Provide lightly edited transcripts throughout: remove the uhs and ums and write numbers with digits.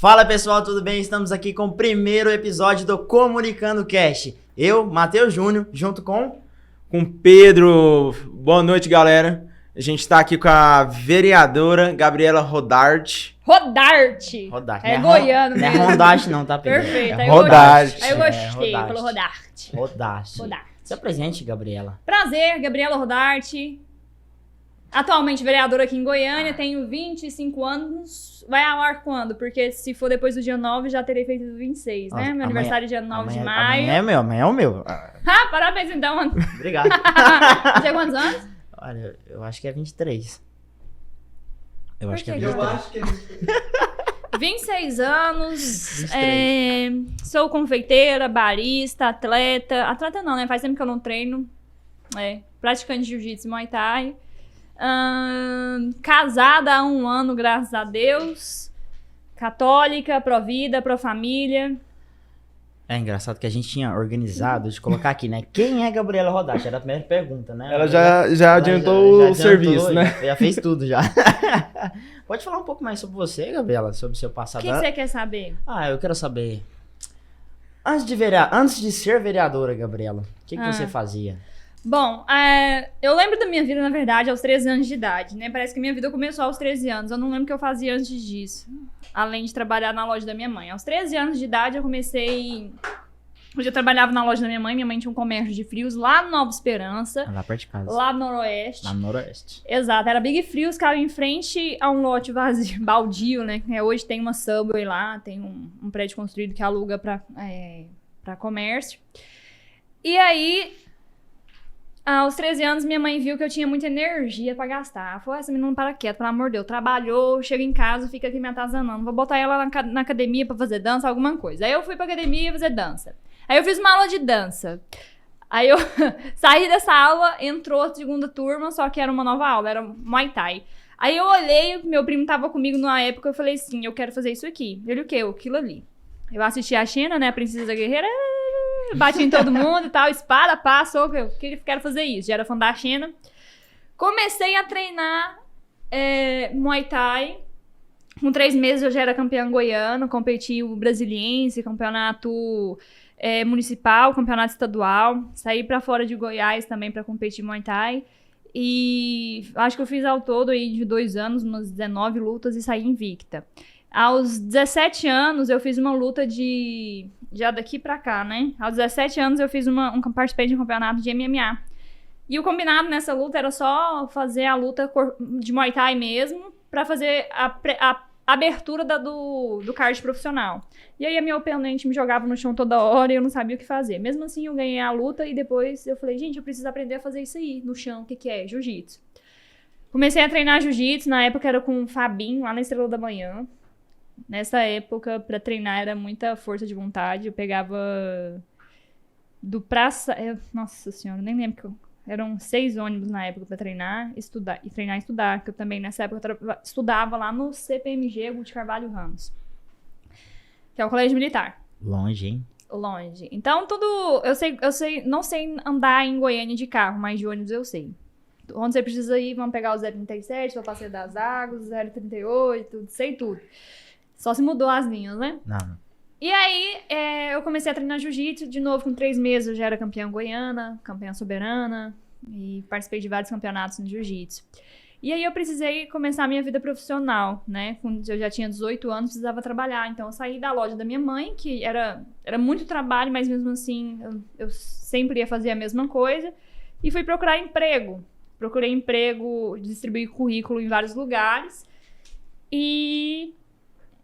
Fala pessoal, tudo bem? Estamos aqui com o primeiro episódio do Comunicando Cast. Eu, Matheus Júnior, junto com Pedro. Boa noite, galera. A gente tá aqui com a vereadora Gabriela Rodarte. Rodarte. É goiano mesmo. mesmo. Não é Rodarte não, tá, Pedro? Perfeito. É Rodarte. Aí eu gostei, falou Rodarte. Rodarte. Se apresente, Gabriela. Prazer, Gabriela Rodarte. Atualmente vereadora aqui em Goiânia, tenho 25 anos. Vai ao ar quando? Porque se for depois do dia 9, já terei feito 26, né? Meu aniversário é dia 9 de maio. Amanhã é o meu. Ah, parabéns então. Obrigado. Você tem quantos anos? Olha, eu acho que é 23. Eu acho que é que 23. eu acho que é 26 anos, 23. Sou confeiteira, barista, atleta. Atleta não, né? Faz tempo que eu não treino. Praticante de jiu-jitsu e muay thai. Casada há 1 ano, graças a Deus. Católica, pró-vida, pró-família. É engraçado que a gente tinha organizado de colocar aqui, né? Quem é Gabriela Rodarte? Era a primeira pergunta, né? Ela já adiantou o serviço, né? Já fez tudo, já. Pode falar um pouco mais sobre você, Gabriela? Sobre o seu O passado? que você quer saber? Eu quero saber. Antes de ser vereadora, Gabriela, o que você fazia? Bom, eu lembro da minha vida, na verdade, aos 13 anos de idade, né? Parece que minha vida começou aos 13 anos. Eu não lembro o que eu fazia antes disso, além de trabalhar na loja da minha mãe. Aos 13 anos de idade, eu comecei... Eu já trabalhava na loja da minha mãe tinha um comércio de frios lá no Nova Esperança. Lá perto de casa. Lá no Noroeste. Lá no Noroeste. Exato, era Big Frios, ficava em frente a um lote vazio, baldio, né? Hoje tem uma Subway lá, tem um prédio construído que aluga pra comércio. E aí... Aos 13 anos, minha mãe viu que eu tinha muita energia pra gastar. Ela falou, essa menina não para quieta, pelo amor de Deus. Trabalhou, chega em casa, fica aqui me atazanando. Vou botar ela na academia pra fazer dança, alguma coisa. Aí eu fui pra academia fazer dança. Aí eu fiz uma aula de dança. Aí eu saí dessa aula, entrou a segunda turma, só que era uma nova aula, era Muay Thai. Aí eu olhei, meu primo tava comigo na época, eu falei assim, eu quero fazer isso aqui. Ele, o quê? Aquilo ali. Eu assisti a Xena, né, a Princesa Guerreira... Bati em todo mundo e tal, espada, pá, soco, eu quero fazer isso. Já era fã da Xena. Comecei a treinar Muay Thai. Com 3 meses eu já era campeã goiana, competi o Brasiliense, campeonato municipal, campeonato estadual. Saí pra fora de Goiás também pra competir Muay Thai. E acho que eu fiz ao todo aí de 2 anos, umas 19 lutas e saí invicta. Aos 17 anos eu fiz uma luta já daqui pra cá, né? Aos 17 anos eu fiz participei de um campeonato de MMA. E o combinado nessa luta era só fazer a luta de Muay Thai mesmo, pra fazer a abertura do card profissional. E aí a minha oponente me jogava no chão toda hora e eu não sabia o que fazer. Mesmo assim eu ganhei a luta e depois eu falei, gente, eu preciso aprender a fazer isso aí, no chão, o que é? Jiu-jitsu. Comecei a treinar jiu-jitsu, na época era com o Fabinho, lá na Estrela da Manhã. Nessa época, pra treinar, era muita força de vontade. Eu pegava do praça... Nossa senhora, nem lembro. Eram 6 ônibus na época pra treinar, estudar. Que eu também, nessa época, estudava lá no CPMG, de Carvalho Ramos. Que é o Colégio Militar. Longe, hein? Longe. Então, tudo... Não sei andar em Goiânia de carro, mas de ônibus eu sei. Onde você precisa ir, vamos pegar o 037, o Passeio das Águas, o 038, sei tudo. Só se mudou as linhas, né? Não. E aí, eu comecei a treinar jiu-jitsu. De novo, com 3 meses, eu já era campeã goiana, campeã soberana. E participei de vários campeonatos no jiu-jitsu. E aí, eu precisei começar a minha vida profissional, né? Quando eu já tinha 18 anos, precisava trabalhar. Então, eu saí da loja da minha mãe, que era muito trabalho, mas mesmo assim, eu sempre ia fazer a mesma coisa. E fui procurar emprego. Procurei emprego, distribuí currículo em vários lugares. E...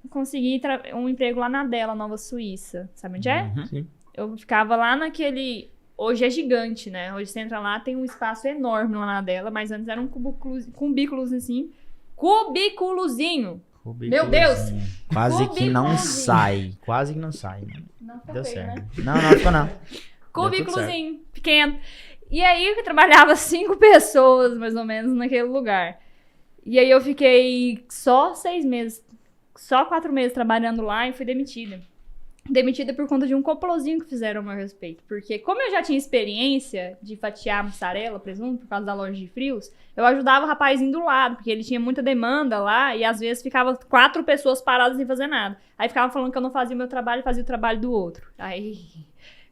consegui um emprego lá na Dela, Nova Suíça. Sabe onde é? Sim. Eu ficava lá naquele... Hoje é gigante, né? Hoje você entra lá, tem um espaço enorme lá na Dela, mas antes era um cubículos assim. Cubículozinho! Meu Deus! Quase que não sai. Quase que não sai. Não ficou Deu feio, certo. né? Não ficou não. Cubículozinho, pequeno. E aí eu trabalhava 5 pessoas, mais ou menos, naquele lugar. E aí eu fiquei só 6 meses... Só 4 meses trabalhando lá e fui demitida. demitida por conta de um complozinho que fizeram a meu respeito. Porque como eu já tinha experiência de fatiar mussarela, presunto, por causa da loja de frios, eu ajudava o rapazinho do lado, porque ele tinha muita demanda lá e às vezes ficava 4 pessoas paradas sem fazer nada. Aí ficava falando que eu não fazia o meu trabalho, fazia o trabalho do outro. Aí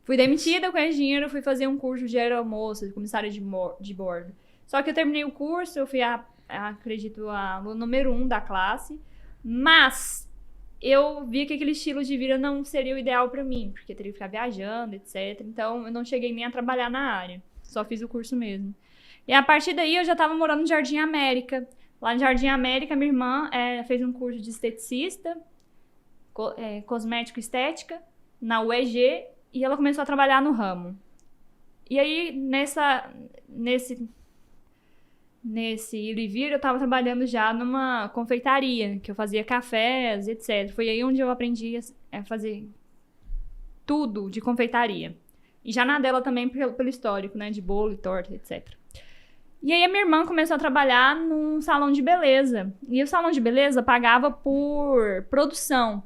fui demitida com esse dinheiro, fui fazer um curso de aeromoça, de comissária de bordo. Só que eu terminei o curso, eu fui, acredito, a aluna número 1 da classe, mas eu vi que aquele estilo de vida não seria o ideal pra mim, porque eu teria que ficar viajando, etc. Então, eu não cheguei nem a trabalhar na área. Só fiz o curso mesmo. E a partir daí, eu já tava morando no Jardim América. Lá no Jardim América, minha irmã fez um curso de esteticista, cosmético e estética, na UEG, e ela começou a trabalhar no ramo. E aí, nesse ir e vir, eu tava trabalhando já numa confeitaria, que eu fazia cafés, etc. Foi aí onde eu aprendi a fazer tudo de confeitaria. E já na dela também pelo histórico, né, de bolo e torta, etc. E aí a minha irmã começou a trabalhar num salão de beleza. E o salão de beleza pagava por produção.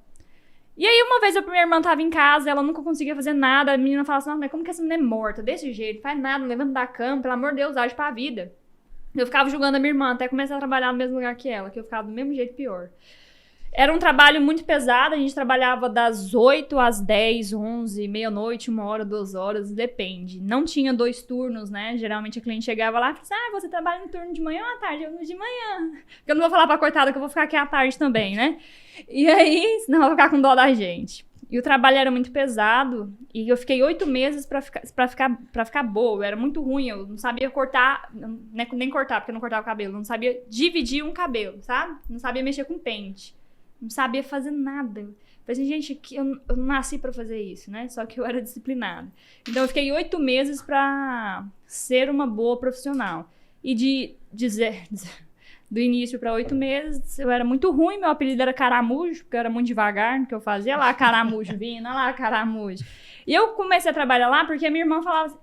E aí uma vez a minha irmã tava em casa, ela nunca conseguia fazer nada, a menina falava assim, nossa, mas como que essa menina é morta? Desse jeito, faz nada, não levanta da cama, pelo amor de Deus, age pra vida. Eu ficava julgando a minha irmã até começar a trabalhar no mesmo lugar que ela, que eu ficava do mesmo jeito pior. Era um trabalho muito pesado, a gente trabalhava das 8 às 10, 11, meia-noite, 1 hora, 2 horas, depende. Não tinha 2 turnos, né? Geralmente a cliente chegava lá e falava assim, você trabalha no turno de manhã ou à tarde? Eu no de manhã. Porque eu não vou falar pra coitada que eu vou ficar aqui à tarde também, né? E aí, senão eu vou ficar com dó da gente. E o trabalho era muito pesado, e eu fiquei 8 meses pra ficar boa, era muito ruim, eu não sabia cortar, nem cortar, porque eu não cortava o cabelo, não sabia dividir um cabelo, sabe? Não sabia mexer com pente, não sabia fazer nada. Eu falei assim, gente, eu não nasci pra fazer isso, né? Só que eu era disciplinada. Então eu fiquei 8 meses pra ser uma boa profissional. E do início para 8 meses, eu era muito ruim, meu apelido era Caramujo, porque eu era muito devagar no que eu fazia, lá Caramujo vindo, lá Caramujo. E eu comecei a trabalhar lá porque a minha irmã falava,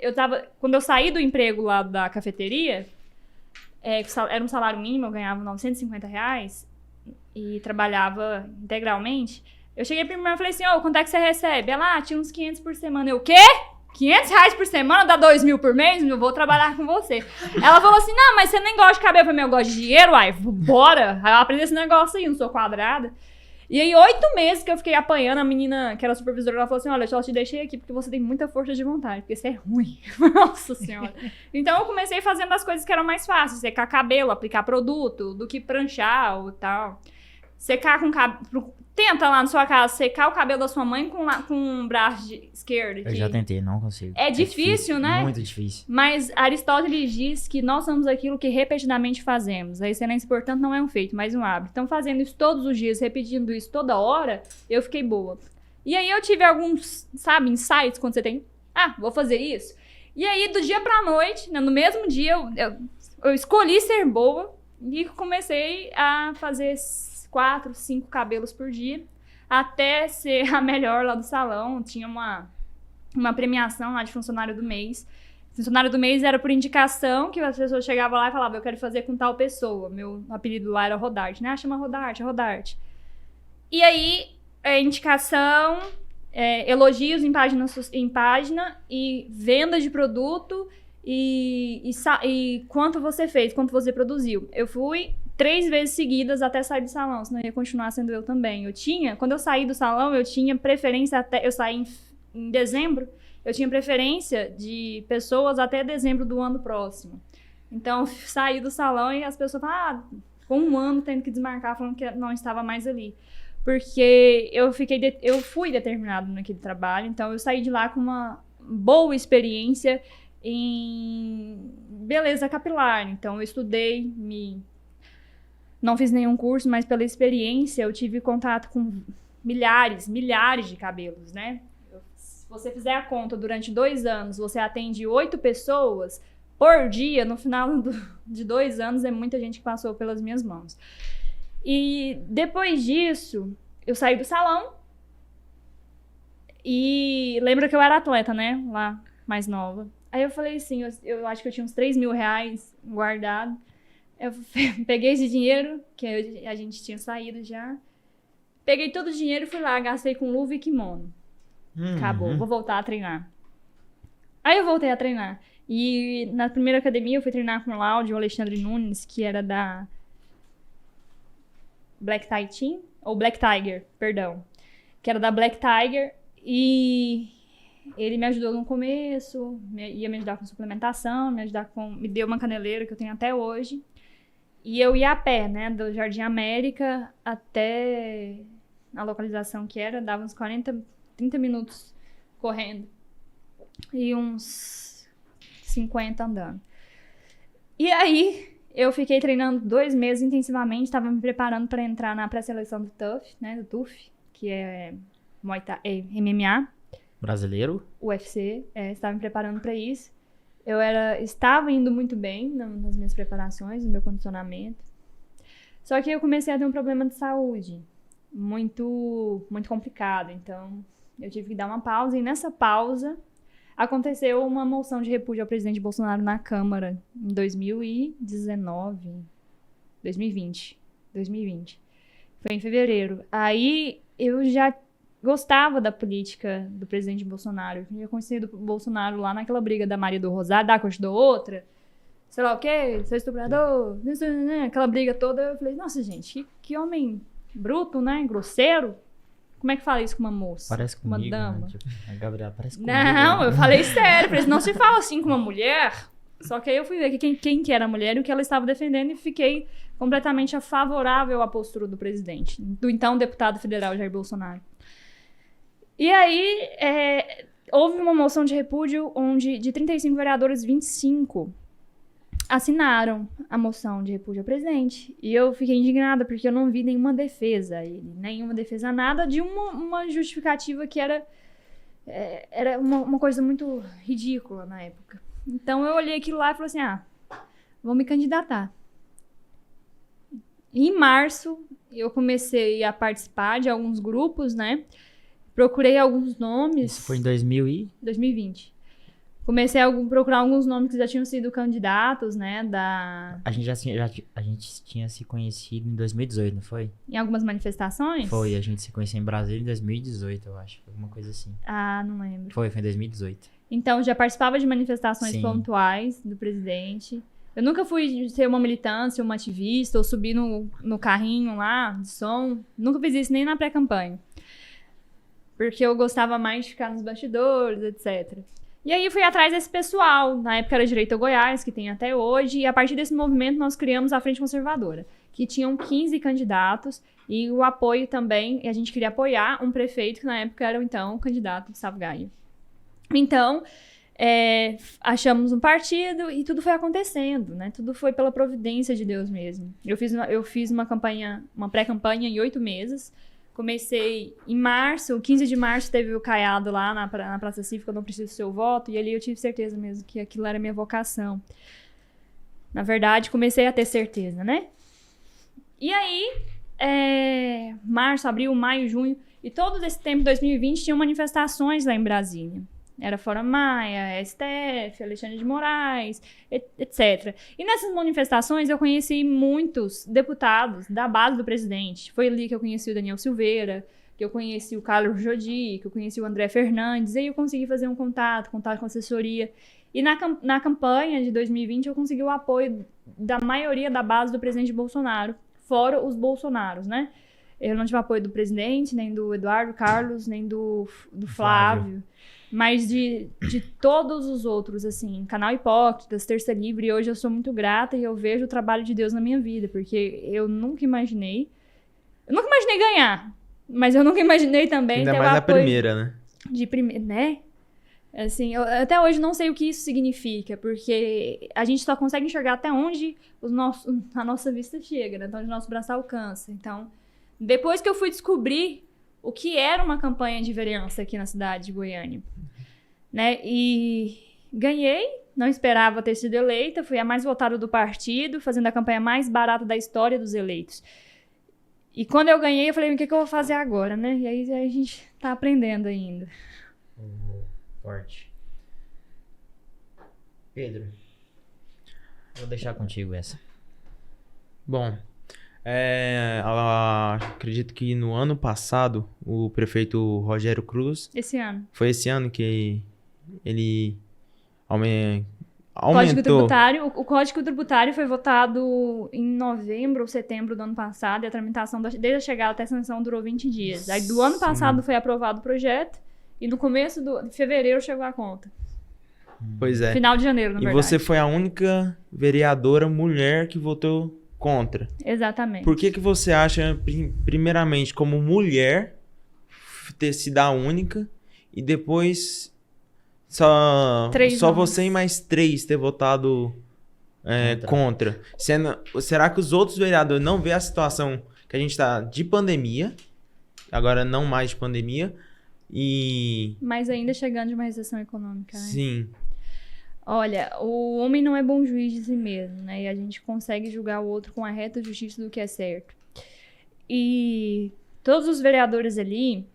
quando eu saí do emprego lá da cafeteria, era um salário mínimo, eu ganhava R$950 e trabalhava integralmente, eu cheguei pra minha irmã e falei assim, quanto é que você recebe? Ela, tinha uns 500 por semana. Eu, quê? R$500 por semana, dá 2.000 por mês, eu vou trabalhar com você. Ela falou assim, não, mas você nem gosta de cabelo. Eu gosto de dinheiro, bora. Aí eu aprendi esse negócio aí, não sou quadrada. E aí, 8 meses que eu fiquei apanhando, a menina, que era supervisora, ela falou assim, olha, eu só te deixei aqui porque você tem muita força de vontade, porque você é ruim. Nossa senhora. Então, eu comecei fazendo as coisas que eram mais fáceis, secar cabelo, aplicar produto, do que pranchar ou tal. Secar com cabelo... Tenta lá na sua casa secar o cabelo da sua mãe com um braço esquerdo. Eu já tentei, não consigo. É difícil, né? Muito difícil. Mas Aristóteles diz que nós somos aquilo que repetidamente fazemos. A excelência, portanto, não é um feito, mas um hábito. Então, fazendo isso todos os dias, repetindo isso toda hora, eu fiquei boa. E aí eu tive alguns, insights quando você tem... vou fazer isso. E aí, do dia pra noite, no mesmo dia, eu escolhi ser boa e comecei a fazer 4, 5 cabelos por dia, até ser a melhor lá do salão. Tinha uma premiação lá de funcionário do mês. Funcionário do mês era por indicação, que as pessoas chegavam lá e falavam, eu quero fazer com tal pessoa. Meu apelido lá era Rodarte, né? Chama Rodarte. E aí, indicação, elogios em página e venda de produto e quanto você fez, quanto você produziu. Eu fui 3 vezes seguidas até sair do salão, senão eu ia continuar sendo eu também. Quando eu saí do salão, eu tinha preferência eu saí em dezembro, eu tinha preferência de pessoas até dezembro do ano próximo. Então, eu saí do salão e as pessoas falavam, com 1 ano tendo que desmarcar, falando que não estava mais ali. Porque eu fui determinado naquele trabalho, então eu saí de lá com uma boa experiência em beleza capilar. Então, eu estudei, não fiz nenhum curso, mas pela experiência eu tive contato com milhares de cabelos, né? Se você fizer a conta durante 2 anos, você atende 8 pessoas por dia, no final de 2 anos é muita gente que passou pelas minhas mãos. E depois disso, eu saí do salão e lembra que eu era atleta, né? Lá, mais nova. Aí eu falei assim, eu acho que eu tinha uns R$3.000 guardado. Eu peguei esse dinheiro, que a gente tinha saído já. Peguei todo o dinheiro e fui lá, gastei com luva e kimono. Acabou, vou voltar a treinar. Aí eu voltei a treinar. E na primeira academia eu fui treinar com o Láudio, o Alexandre Nunes, que era da Black Tie Team, ou Black Tiger, perdão. Que era da Black Tiger. E ele me ajudou no começo, ia me ajudar com suplementação, me deu uma caneleira que eu tenho até hoje. E eu ia a pé, né, do Jardim América até a localização que era, dava uns 30 minutos correndo e uns 50 andando. E aí eu fiquei treinando 2 meses intensivamente, estava me preparando para entrar na pré-seleção do TUF, né, do TUF, que é MMA. Brasileiro? UFC, estava me preparando para isso. Eu estava indo muito bem nas minhas preparações, no meu condicionamento. Só que eu comecei a ter um problema de saúde muito, muito complicado. Então, eu tive que dar uma pausa. E nessa pausa, aconteceu uma moção de repúdio ao presidente Bolsonaro na Câmara em 2020. Foi em fevereiro. Aí, eu já gostava da política do presidente Bolsonaro. Eu tinha conhecido o Bolsonaro lá naquela briga da Maria do Rosário, da coxa da outra, sei lá o quê, seu estuprador, aquela briga toda. Eu falei, nossa, gente, que homem bruto, né? Grosseiro. Como é que fala isso com uma moça? Parece comigo, uma dama. né? Tipo, a Gabriela parece comigo. Não, né? eu falei sério. Falei, não se fala assim com uma mulher. Só que aí eu fui ver quem que era a mulher e o que ela estava defendendo e fiquei completamente favorável à postura do presidente, do então deputado federal Jair Bolsonaro. E aí, houve uma moção de repúdio onde, de 35 vereadores, 25 assinaram a moção de repúdio ao presidente. E eu fiquei indignada porque eu não vi nenhuma defesa a ele, nenhuma defesa a nada de uma justificativa que era uma coisa muito ridícula na época. Então eu olhei aquilo lá e falei assim, vou me candidatar. Em março, eu comecei a participar de alguns grupos, né? Procurei alguns nomes. Isso foi em 2020. Comecei a procurar alguns nomes que já tinham sido candidatos, né? A gente tinha se conhecido em 2018, não foi? Em algumas manifestações? Foi, a gente se conheceu em Brasília em 2018, eu acho. Alguma coisa assim. Não lembro. Foi em 2018. Então, já participava de manifestações Sim. pontuais do presidente. Eu nunca fui ser uma militância, uma ativista, ou subir no carrinho lá, de som. Nunca fiz isso nem na pré-campanha. Porque eu gostava mais de ficar nos bastidores, etc. E aí fui atrás desse pessoal. Na época era Direita Goiás, que tem até hoje. E a partir desse movimento nós criamos a Frente Conservadora, que tinham 15 candidatos. E o apoio também, e a gente queria apoiar um prefeito que na época era então o candidato de Sapucaí. Então, achamos um partido e tudo foi acontecendo, né? Tudo foi pela providência de Deus mesmo. Eu fiz uma pré-campanha em 8 meses. Comecei em março, 15 de março teve o caiado lá na Praça Cívica, eu não preciso do seu voto, e ali eu tive certeza mesmo que aquilo era minha vocação. Na verdade, comecei a ter certeza, né? E aí, março, abril, maio, junho, e todo esse tempo, 2020, tinham manifestações lá em Brasília. Era Fora Maia, STF, Alexandre de Moraes, etc. E nessas manifestações eu conheci muitos deputados da base do presidente. Foi ali que eu conheci o Daniel Silveira, que eu conheci o Carlos Jodi, que eu conheci o André Fernandes. Aí eu consegui fazer um contato com assessoria. E na campanha de 2020 eu consegui o apoio da maioria da base do presidente Bolsonaro, fora os bolsonaros, né? Eu não tive apoio do presidente, nem do Eduardo Carlos, nem do Flávio. Mas de todos os outros, assim, Canal Hipócritas, Terça Livre, hoje eu sou muito grata e eu vejo o trabalho de Deus na minha vida, porque eu nunca imaginei ganhar, mas eu nunca imaginei também Ainda ter mais o a apoio primeira, né? de primeira, né? Assim, eu até hoje não sei o que isso significa, porque a gente só consegue enxergar até onde a nossa vista chega, né? Então, onde o nosso braço alcança. Então, depois que eu fui descobrir o que era uma campanha de vereança aqui na cidade de Goiânia, né? E ganhei, não esperava ter sido eleita, fui a mais votada do partido, fazendo a campanha mais barata da história dos eleitos. E quando eu ganhei, eu falei, o que eu vou fazer agora, né? E aí a gente tá aprendendo ainda. Forte. Pedro, vou deixar contigo essa. Bom, Acredito que no ano passado, o prefeito Rogério Cruz, Esse ano. foi esse ano que ele Código aumentou. tributário, o Código Tributário foi votado em novembro ou setembro do ano passado e a tramitação, desde a chegada até a sanção, durou 20 dias. Aí do ano passado foi aprovado o projeto e no começo de fevereiro chegou a conta. Pois é. Final de janeiro, na E verdade. você foi a única vereadora mulher que votou contra. Exatamente. Por que você acha, primeiramente, como mulher, ter sido a única e depois só Três homens. você e mais 3 ter votado contra? Será que os outros vereadores não vê a situação que a gente tá de pandemia, agora não mais de pandemia, e... Mas ainda chegando de uma recessão econômica, né? Sim. Olha, o homem não é bom juiz de si mesmo, né? E a gente consegue julgar o outro com a reta justiça do que é certo. E todos os vereadores ali,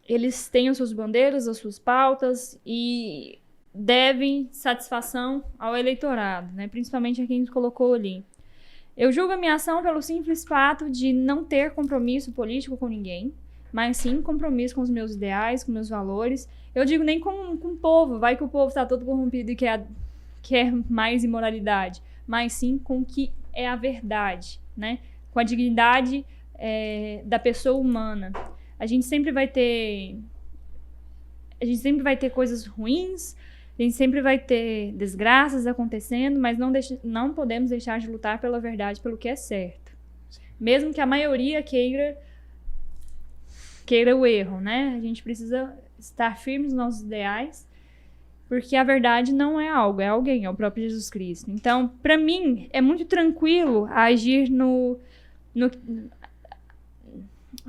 eles têm as suas bandeiras, as suas pautas e devem satisfação ao eleitorado, né? Principalmente a quem nos colocou ali. Eu julgo a minha ação pelo simples fato de não ter compromisso político com ninguém, mas sim compromisso com os meus ideais, com meus valores. Eu digo nem com o povo, vai que o povo está todo corrompido e quer mais imoralidade, mas sim com o que é a verdade, né? Com a dignidade da pessoa humana. A gente sempre vai ter coisas ruins, a gente sempre vai ter desgraças acontecendo, mas não podemos deixar de lutar pela verdade, pelo que é certo. Mesmo que a maioria queira o erro, né? A gente precisa estar firmes nos nossos ideais, porque a verdade não é algo, é alguém, é o próprio Jesus Cristo. Então, para mim, é muito tranquilo agir no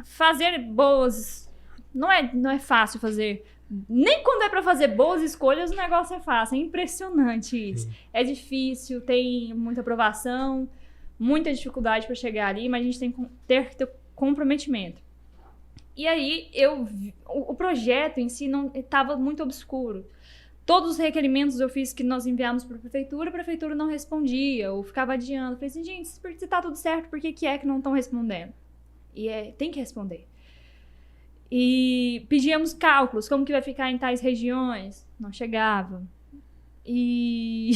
fazer boas... Não é fácil fazer... Nem quando é para fazer boas escolhas, o negócio é fácil. É impressionante isso. É difícil, tem muita aprovação, muita dificuldade para chegar ali, mas a gente tem que ter comprometimento. E aí, o projeto em si não estava muito obscuro. Todos os requerimentos eu fiz que nós enviamos para a prefeitura não respondia, ou ficava adiando. Eu falei assim, gente, se está tudo certo, por que é que não estão respondendo? E tem que responder. E pedíamos cálculos, como que vai ficar em tais regiões. Não chegava. E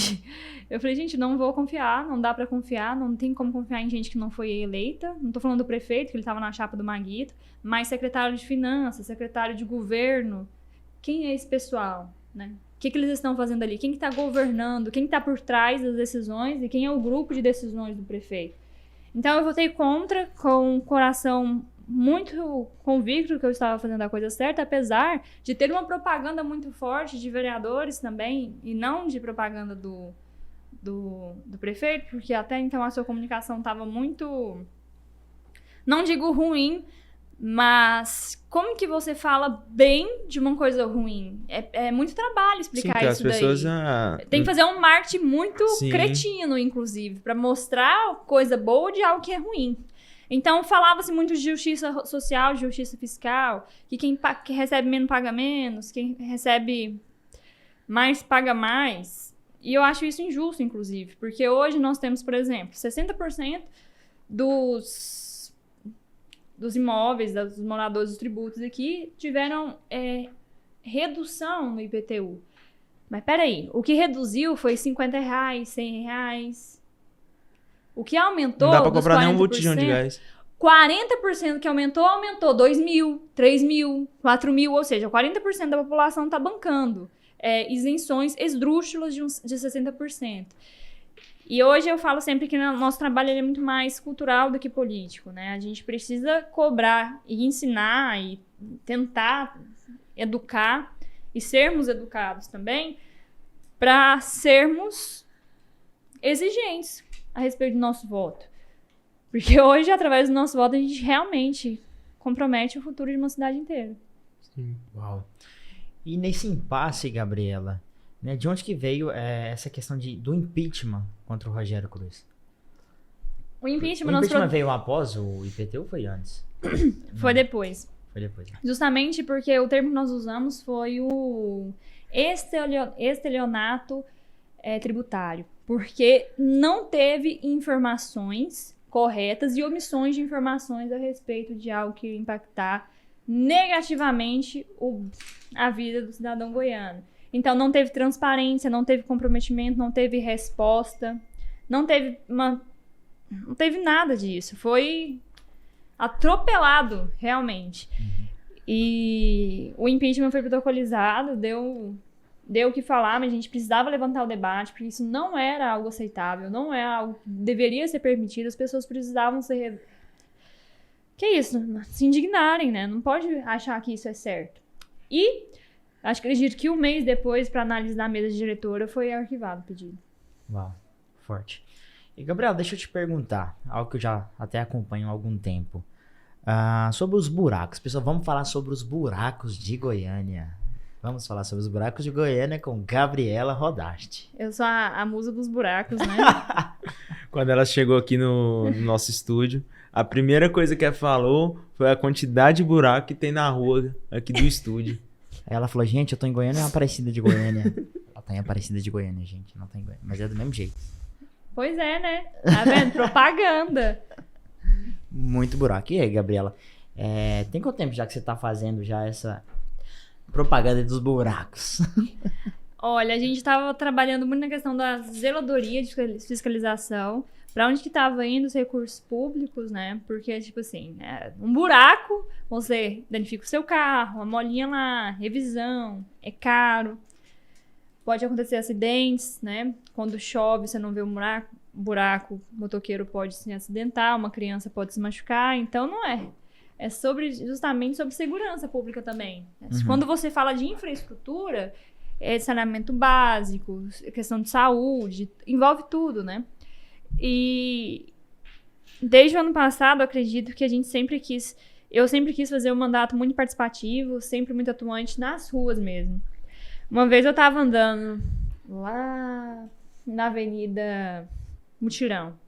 eu falei, gente, não vou confiar, não dá pra confiar, não tem como confiar em gente que não foi eleita. Não tô falando do prefeito, que ele tava na chapa do Maguito, mas secretário de finanças, secretário de governo. Quem é esse pessoal, né? O que eles estão fazendo ali? Quem que tá governando? Quem que tá por trás das decisões? E quem é o grupo de decisões do prefeito? Então eu votei contra, com o coração muito convicto que eu estava fazendo a coisa certa, apesar de ter uma propaganda muito forte de vereadores também, e não de propaganda do prefeito, porque até então a sua comunicação estava muito, não digo ruim, mas como que você fala bem de uma coisa ruim? É muito trabalho explicar isso daí. As pessoas tem que fazer um marketing muito cretino, inclusive, para mostrar coisa boa de algo que é ruim. Então, falava-se muito de justiça social, de justiça fiscal, que quem recebe menos paga menos, quem recebe mais paga mais. E eu acho isso injusto, inclusive, porque hoje nós temos, por exemplo, 60% dos imóveis, dos moradores dos tributos aqui, tiveram redução no IPTU. Mas peraí, o que reduziu foi R$50, R$100. O que aumentou... Não dá pra comprar nenhum botijão de gás. 40% que aumentou 2 mil, 3 mil, 4 mil, ou seja, 40% da população está bancando isenções esdrúxulas de 60%. E hoje eu falo sempre que o nosso trabalho é muito mais cultural do que político, né? A gente precisa cobrar e ensinar e tentar educar e sermos educados também para sermos exigentes a respeito do nosso voto. Porque hoje, através do nosso voto, a gente realmente compromete o futuro de uma cidade inteira. Sim. Uau. E nesse impasse, Gabriela, né, de onde que veio essa questão do impeachment contra o Rogério Cruz? O impeachment veio após o IPTU ou foi antes? Foi depois. Foi depois. Justamente porque o termo que nós usamos foi o estelionato tributário. Porque não teve informações corretas e omissões de informações a respeito de algo que ia impactar negativamente a vida do cidadão goiano. Então, não teve transparência, não teve comprometimento, não teve resposta, não teve nada disso. Foi atropelado, realmente. E o impeachment foi protocolizado, deu o que falar, mas a gente precisava levantar o debate, porque isso não era algo aceitável, não é algo que deveria ser permitido, as pessoas precisavam ser... Que isso? Se indignarem, né? Não pode achar que isso é certo. E acredito que um mês depois, para análise da mesa de diretora, foi arquivado o pedido. Uau, forte. E, Gabriel, deixa eu te perguntar, algo que eu já até acompanho há algum tempo. Sobre os buracos. Pessoal, vamos falar sobre os buracos de Goiânia. Vamos falar sobre os buracos de Goiânia com Gabriela Rodarte. Eu sou a musa dos buracos, né? Quando ela chegou aqui no nosso estúdio, a primeira coisa que ela falou foi a quantidade de buraco que tem na rua aqui do estúdio. Aí ela falou, gente, eu tô em Goiânia, é uma Aparecida de Goiânia. Ela tá em Aparecida de Goiânia, gente, não tá em Goiânia. Mas é do mesmo jeito. Pois é, né? Tá vendo? Propaganda. Muito buraco. E aí, Gabriela? Tem quanto tempo já que você tá fazendo já essa propaganda dos buracos? Olha, a gente estava trabalhando muito na questão da zeladoria de fiscalização, para onde que tava indo os recursos públicos, né? Porque, tipo assim, um buraco, você danifica o seu carro, uma molinha lá, revisão, é caro. Pode acontecer acidentes, né? Quando chove, você não vê um buraco, o motoqueiro pode se acidentar, uma criança pode se machucar, então não é. É justamente sobre segurança pública também. Quando você fala de infraestrutura, saneamento básico, questão de saúde, envolve tudo, né? E desde o ano passado, eu acredito que eu sempre quis fazer um mandato muito participativo, sempre muito atuante nas ruas mesmo. Uma vez eu tava andando lá na Avenida Mutirão.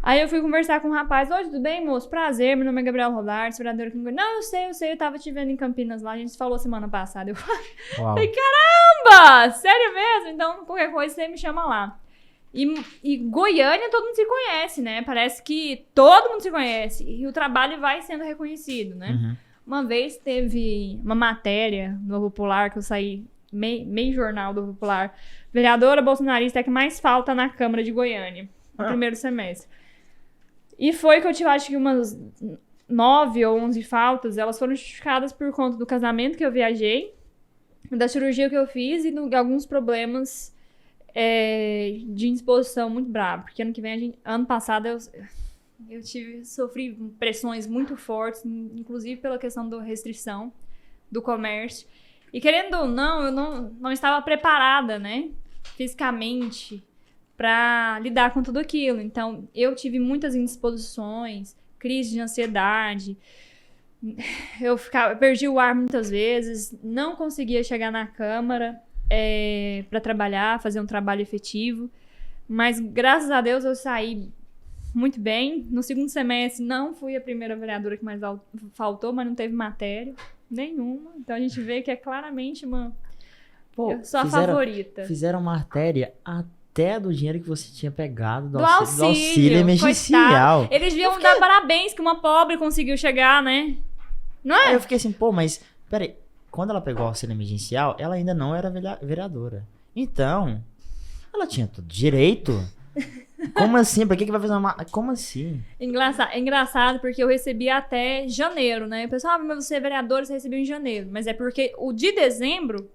Aí eu fui conversar com um rapaz, oi, tudo bem, moço? Prazer, meu nome é Gabriel Rodarte, vereador aqui no Goiânia. Não, eu sei, eu tava te vendo em Campinas lá, a gente falou semana passada. Eu falei, caramba, sério mesmo? Então, qualquer coisa, você me chama lá. E Goiânia, todo mundo se conhece, né? Parece que todo mundo se conhece e o trabalho vai sendo reconhecido, né? Uhum. Uma vez teve uma matéria no Popular, que eu saí, meio jornal do Popular, vereadora bolsonarista é que mais falta na Câmara de Goiânia, no primeiro semestre. E foi que eu tive, acho que umas 9 ou 11 faltas, elas foram justificadas por conta do casamento que eu viajei, da cirurgia que eu fiz e de alguns problemas de indisposição muito bravo. Porque ano que vem, ano passado, eu sofri pressões muito fortes, inclusive pela questão da restrição do comércio. E querendo ou não, eu não estava preparada, né, fisicamente, para lidar com tudo aquilo. Então, eu tive muitas indisposições, crise de ansiedade, eu perdi o ar muitas vezes, não conseguia chegar na Câmara para trabalhar, fazer um trabalho efetivo, mas graças a Deus eu saí muito bem. No segundo semestre não fui a primeira vereadora que mais faltou, mas não teve matéria nenhuma, então a gente vê que é claramente eu sou a favorita. Fizeram matéria até do dinheiro que você tinha pegado do auxílio emergencial. Coitado. Eles deviam dar parabéns que uma pobre conseguiu chegar, né? Não é? Aí eu fiquei assim, mas peraí, quando ela pegou o auxílio emergencial, ela ainda não era vereadora. Então, ela tinha todo direito. Como assim? Pra que vai fazer uma... Como assim? É engraçado porque eu recebi até janeiro, né? O pessoal, mas você é vereadora, você recebeu em janeiro. Mas é porque o de dezembro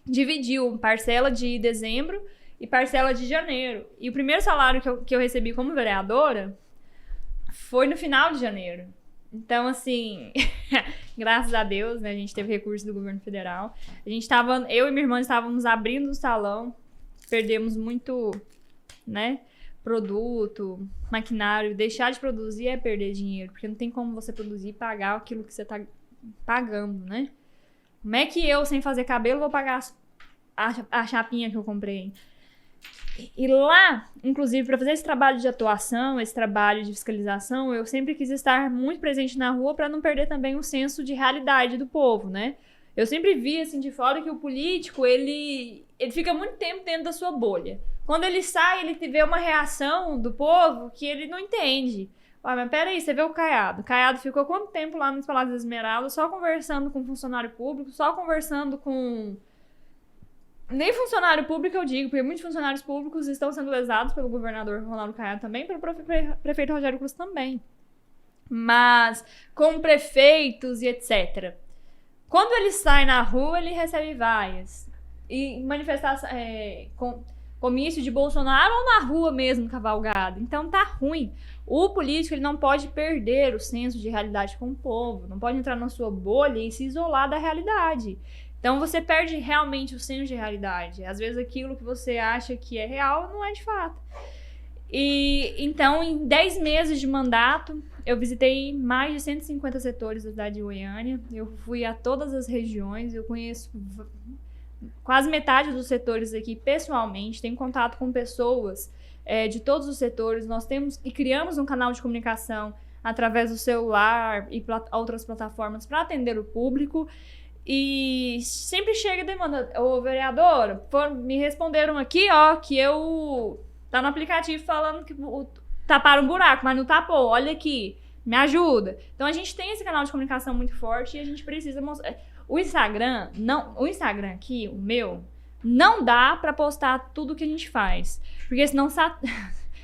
dividiu parcela de dezembro e parcela de janeiro. E o primeiro salário que eu recebi como vereadora foi no final de janeiro. Então, assim, graças a Deus, né? A gente teve recurso do governo federal. Eu e minha irmã estávamos abrindo o salão, perdemos muito, né? Produto, maquinário. Deixar de produzir é perder dinheiro, porque não tem como você produzir e pagar aquilo que você tá pagando, né? Como é que eu, sem fazer cabelo, vou pagar a chapinha que eu comprei? E lá, inclusive, para fazer esse trabalho de atuação, esse trabalho de fiscalização, eu sempre quis estar muito presente na rua para não perder também o senso de realidade do povo, né? Eu sempre vi, assim, de fora que o político, ele fica muito tempo dentro da sua bolha. Quando ele sai, ele vê uma reação do povo que ele não entende. Ué, mas peraí, você vê o Caiado. O Caiado ficou quanto tempo lá nos Palácios das Esmeraldas, só conversando com funcionário público, só conversando com... Nem funcionário público eu digo, porque muitos funcionários públicos estão sendo lesados pelo governador Ronaldo Caiado também, pelo prefeito Rogério Cruz também. Mas com prefeitos e etc. Quando ele sai na rua, ele recebe vaias. E manifestação, comício de Bolsonaro ou na rua mesmo, cavalgado. Então tá ruim. O político ele não pode perder o senso de realidade com o povo, não pode entrar na sua bolha e se isolar da realidade. Então você perde realmente o senso de realidade. Às vezes aquilo que você acha que é real não é de fato. E então, em 10 meses de mandato, eu visitei mais de 150 setores da cidade de Goiânia. Eu fui a todas as regiões, eu conheço quase metade dos setores aqui pessoalmente, tenho contato com pessoas de todos os setores. Nós temos e criamos um canal de comunicação através do celular e outras plataformas para atender o público. E sempre chega demanda, ô vereador, me responderam aqui, ó, que eu tá no aplicativo falando que taparam um buraco, mas não tapou, olha aqui, me ajuda. Então a gente tem esse canal de comunicação muito forte e a gente precisa mostrar. O Instagram aqui, o meu, não dá pra postar tudo que a gente faz, porque senão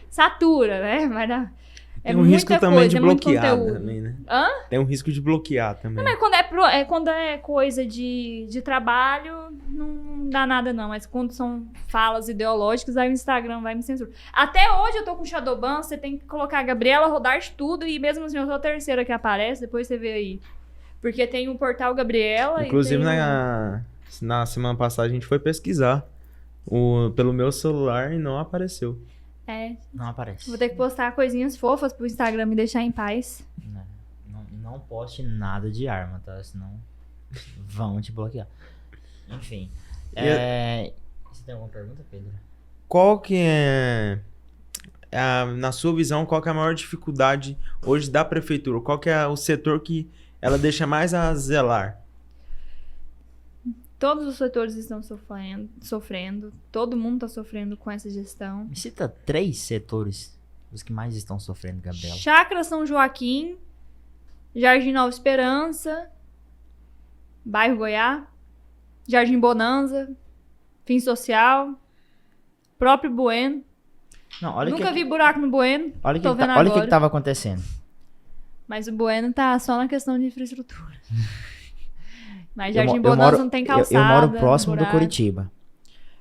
satura, né? Vai dar... Tem um risco também de bloquear também, né? Hã? Tem um risco de bloquear também. Não, mas quando é coisa de trabalho, não dá nada não. Mas quando são falas ideológicas, aí o Instagram vai me censurar. Até hoje eu tô com Shadowban, você tem que colocar a Gabriela Rodarte tudo, e mesmo assim eu sou a terceira que aparece, depois você vê aí. Porque tem o portal Gabriela. Inclusive, e tem na semana passada a gente foi pesquisar pelo meu celular e não apareceu. Não aparece. Vou ter que postar coisinhas fofas pro Instagram me deixar em paz. Não poste nada de arma, tá? Senão vão te bloquear. Enfim. Você tem alguma pergunta, Pedro? Qual que na sua visão, qual que é a maior dificuldade hoje da prefeitura? Qual que é o setor que ela deixa mais a zelar? Todos os setores estão sofrendo. Todo mundo está sofrendo com essa gestão. Me cita 3 setores os que mais estão sofrendo, Gabriela. Chácara São Joaquim, Jardim Nova Esperança, Bairro Goiá, Jardim Bonanza, Fim Social, próprio Bueno. Não, olha Nunca vi buraco no Bueno. Olha tô vendo olha o que agora. estava acontecendo. Mas o Bueno tá só na questão de infraestrutura. Mas Jardim Bonanza não tem calçada. Eu moro próximo do buraco. Curitiba.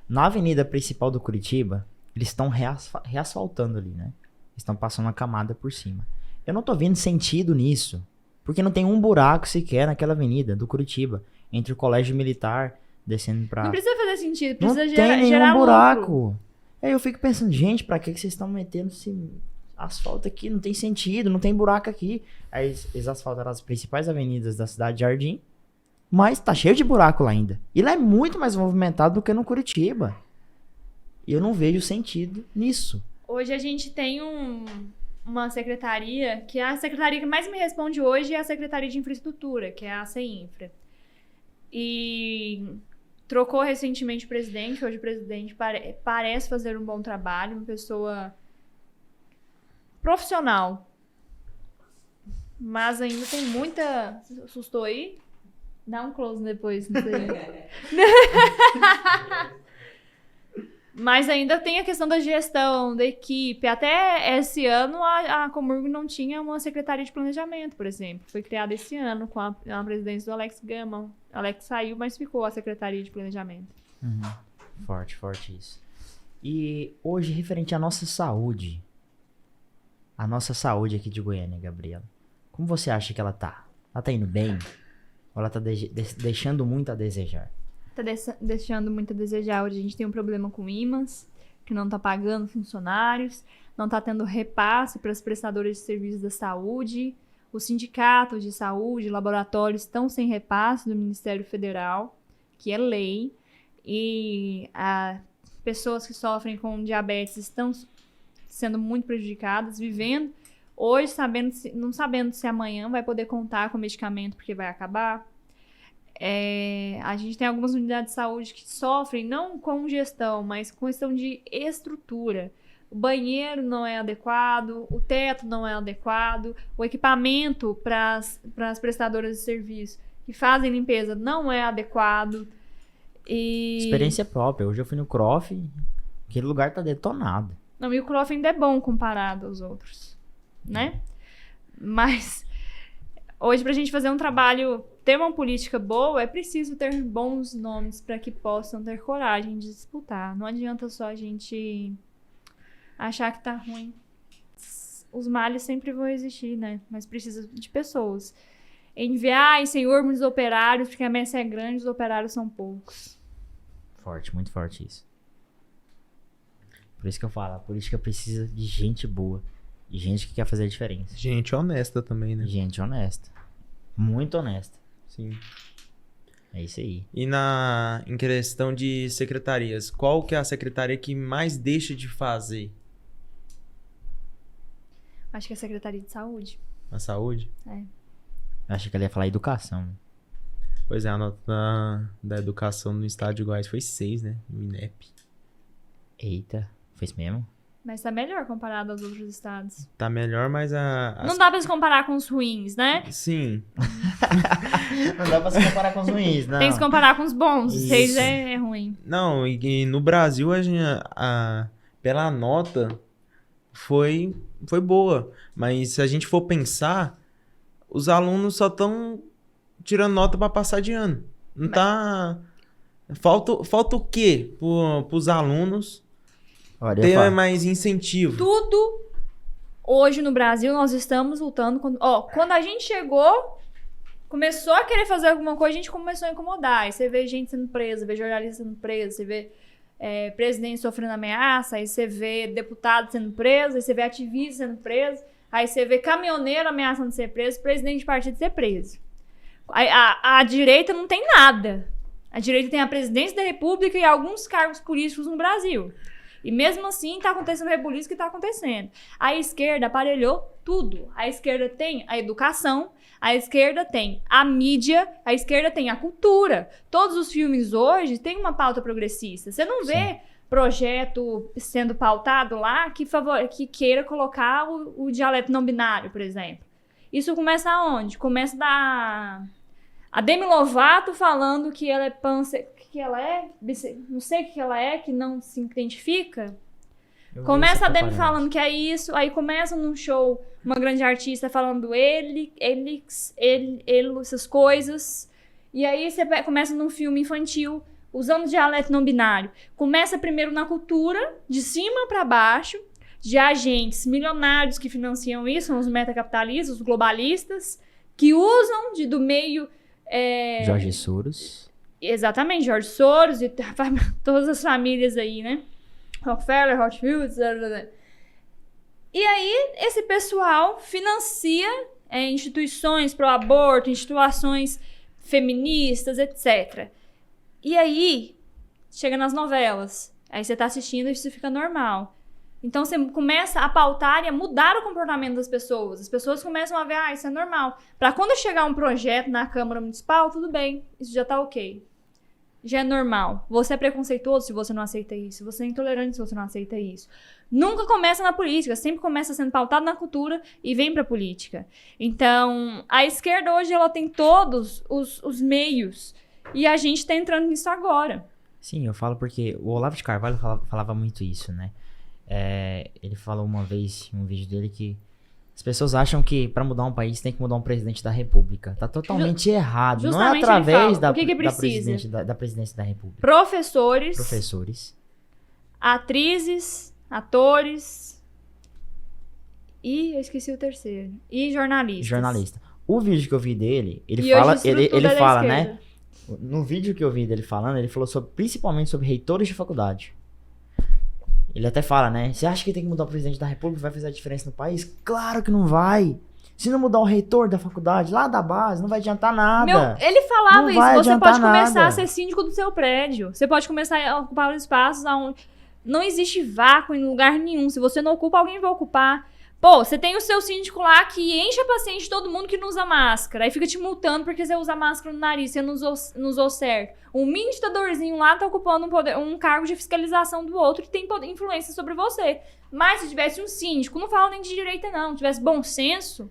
Na avenida principal do Curitiba, eles estão reasfaltando ali, né? Estão passando uma camada por cima. Eu não tô vendo sentido nisso. Porque não tem um buraco sequer naquela avenida do Curitiba. Entre o colégio militar, descendo pra... Não precisa fazer sentido, Não precisa tem nenhum gerar buraco. lucro. Aí eu fico pensando, gente, pra que vocês estão metendo esse asfalto aqui? Não tem sentido, não tem buraco aqui. Aí eles asfaltaram as principais avenidas da cidade de Jardim. Mas tá cheio de buraco lá ainda. E lá é muito mais movimentado do que no Curitiba. E eu não vejo sentido nisso. Hoje a gente tem uma secretaria, que é a secretaria que mais me responde hoje é a Secretaria de Infraestrutura, que é a CEINFRA. E trocou recentemente o presidente. Hoje o presidente parece fazer um bom trabalho, uma pessoa profissional. Mas ainda tem muita... Assustou aí? Dá um close depois, não sei. Mas ainda tem a questão da gestão, da equipe. Até esse ano, a Comurgo não tinha uma secretaria de planejamento, por exemplo. Foi criada esse ano com a presidência do Alex Gama. Alex saiu, mas ficou a secretaria de planejamento. Uhum. Forte isso. E hoje, referente à nossa saúde. A nossa saúde aqui de Goiânia, Gabriela. Como você acha que ela tá? Ela tá indo bem? Ou ela tá deixando muito a desejar? Tá deixando muito a desejar. Hoje a gente tem um problema com o IMAS, que não tá pagando funcionários, não tá tendo repasse para os prestadores de serviços da saúde. Os sindicatos de saúde, laboratórios estão sem repasse do Ministério Federal, que é lei. E pessoas que sofrem com diabetes estão sendo muito prejudicadas, vivendo hoje não sabendo se amanhã vai poder contar com o medicamento porque vai acabar. A gente tem algumas unidades de saúde que sofrem não com gestão, mas com questão de estrutura. O banheiro não é adequado, o teto não é adequado, o equipamento para as prestadoras de serviço que fazem limpeza não é adequado. Experiência própria. Hoje eu fui no CROF, aquele lugar tá detonado. Não, e o CROF ainda é bom comparado aos outros, né? Mas hoje, pra gente fazer um trabalho, ter uma política boa, é preciso ter bons nomes para que possam ter coragem de disputar. Não adianta só a gente achar que tá ruim. Os males sempre vão existir, né? Mas precisa de pessoas. Enviar, Senhor, muitos operários, porque a messe é grande, os operários são poucos. Forte, muito forte isso. Por isso que eu falo, a política precisa de gente boa. De gente que quer fazer a diferença. Gente honesta também, né? Gente honesta. Muito honesta. Sim. É isso aí. E em questão de secretarias, qual que é a secretaria que mais deixa de fazer? Acho que é a Secretaria de Saúde. A saúde? É. Eu achei que ela ia falar educação. Pois é, a nota da educação no estado de Goiás foi 6, né? No INEP. Eita, fez mesmo? Mas tá melhor comparado aos outros estados. Tá melhor, mas Não dá pra se comparar com os ruins, né? Sim. Não dá pra se comparar com os ruins, não. Tem que se comparar com os bons. Os Isso. 6 é ruim. Não, e no Brasil, pela nota, foi boa. Mas se a gente for pensar, os alunos só estão tirando nota pra passar de ano. Não tá... Falta o quê pros alunos Olha, ter mais incentivo? Tudo hoje no Brasil nós estamos lutando quando a gente chegou, começou a querer fazer alguma coisa, a gente começou a incomodar. Aí você vê gente sendo presa, vê jornalista sendo preso, você vê presidente sofrendo ameaça, aí você vê deputado sendo preso, aí você vê ativista sendo preso, aí você vê caminhoneiro ameaçando ser preso, presidente de partido ser preso. A direita não tem nada. A direita tem a presidência da República e alguns cargos políticos no Brasil. E mesmo assim, tá acontecendo rebuliço que tá acontecendo. A esquerda aparelhou tudo. A esquerda tem a educação, a esquerda tem a mídia, a esquerda tem a cultura. Todos os filmes hoje têm uma pauta progressista. Você não vê projeto sendo pautado lá que queira colocar o dialeto não binário, por exemplo. Isso começa aonde? Começa a Demi Lovato falando que ela é que ela é, não sei o que ela é, que não se identifica. Começa a Demi falando que é isso, aí começa num show uma grande artista falando ele, essas coisas. E aí você começa num filme infantil usando dialeto não binário. Começa primeiro na cultura, de cima para baixo, de agentes milionários que financiam isso, são os metacapitalistas, os globalistas, que usam do meio... Jorge Soros. Exatamente, Jorge Soros e todas as famílias aí, né? Rockefeller, Rothschild, e aí esse pessoal financia instituições pro aborto, instituições feministas, etc. E aí chega nas novelas, aí você tá assistindo e isso fica normal. Então você começa a pautar e a mudar o comportamento das pessoas. As pessoas começam a ver, isso é normal. Para quando chegar um projeto na Câmara Municipal, tudo bem, isso já tá ok. Já é normal. Você é preconceituoso se você não aceita isso. Você é intolerante se você não aceita isso. Nunca começa na política, sempre começa sendo pautado na cultura e vem pra política. Então, a esquerda hoje ela tem todos os meios e a gente tá entrando nisso agora. Sim, eu falo porque o Olavo de Carvalho falava muito isso, né? Ele falou uma vez em um vídeo dele que as pessoas acham que pra mudar um país tem que mudar um presidente da república. Tá totalmente errado. Justamente não é através da presidência da república. Professores, atrizes, atores e eu esqueci o terceiro. E jornalistas. Jornalista. O vídeo que eu vi dele, ele hoje fala, né? No vídeo que eu vi dele falando, ele falou principalmente sobre reitores de faculdade. Ele até fala, né? Você acha que tem que mudar o presidente da república, vai fazer a diferença no país? Claro que não vai. Se não mudar o reitor da faculdade, lá da base, não vai adiantar nada. Ele falava não isso. Você pode começar a ser síndico do seu prédio. Você pode começar a ocupar os espaços onde não existe vácuo em lugar nenhum. Se você não ocupa, alguém vai ocupar. Pô, você tem o seu síndico lá que enche a paciente de todo mundo que não usa máscara. Aí fica te multando porque você usa máscara no nariz, você não usou certo. Um mini ditadorzinho lá tá ocupando um cargo de fiscalização do outro e tem influência sobre você. Mas se tivesse um síndico, não falo nem de direita não, tivesse bom senso,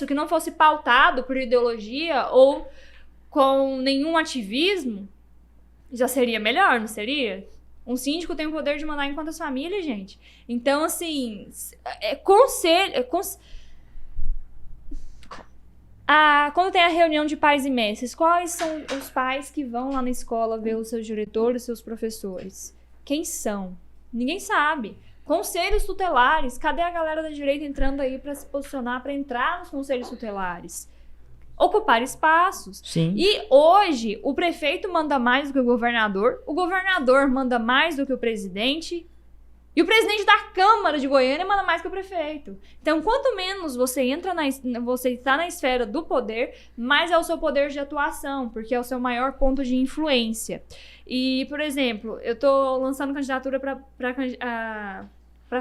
que não fosse pautado por ideologia ou com nenhum ativismo, já seria melhor, não seria? Um síndico tem o poder de mandar em quantas famílias, gente? Então, assim, quando tem a reunião de pais e mestres, quais são os pais que vão lá na escola ver os seus diretores, os seus professores? Quem são? Ninguém sabe. Conselhos tutelares, cadê a galera da direita entrando aí para se posicionar, para entrar nos conselhos tutelares? Ocupar espaços. Sim. E hoje, o prefeito manda mais do que o governador manda mais do que o presidente, e o presidente da Câmara de Goiânia manda mais que o prefeito. Então, quanto menos você você está na esfera do poder, mais é o seu poder de atuação, porque é o seu maior ponto de influência. E, por exemplo, eu tô lançando candidatura para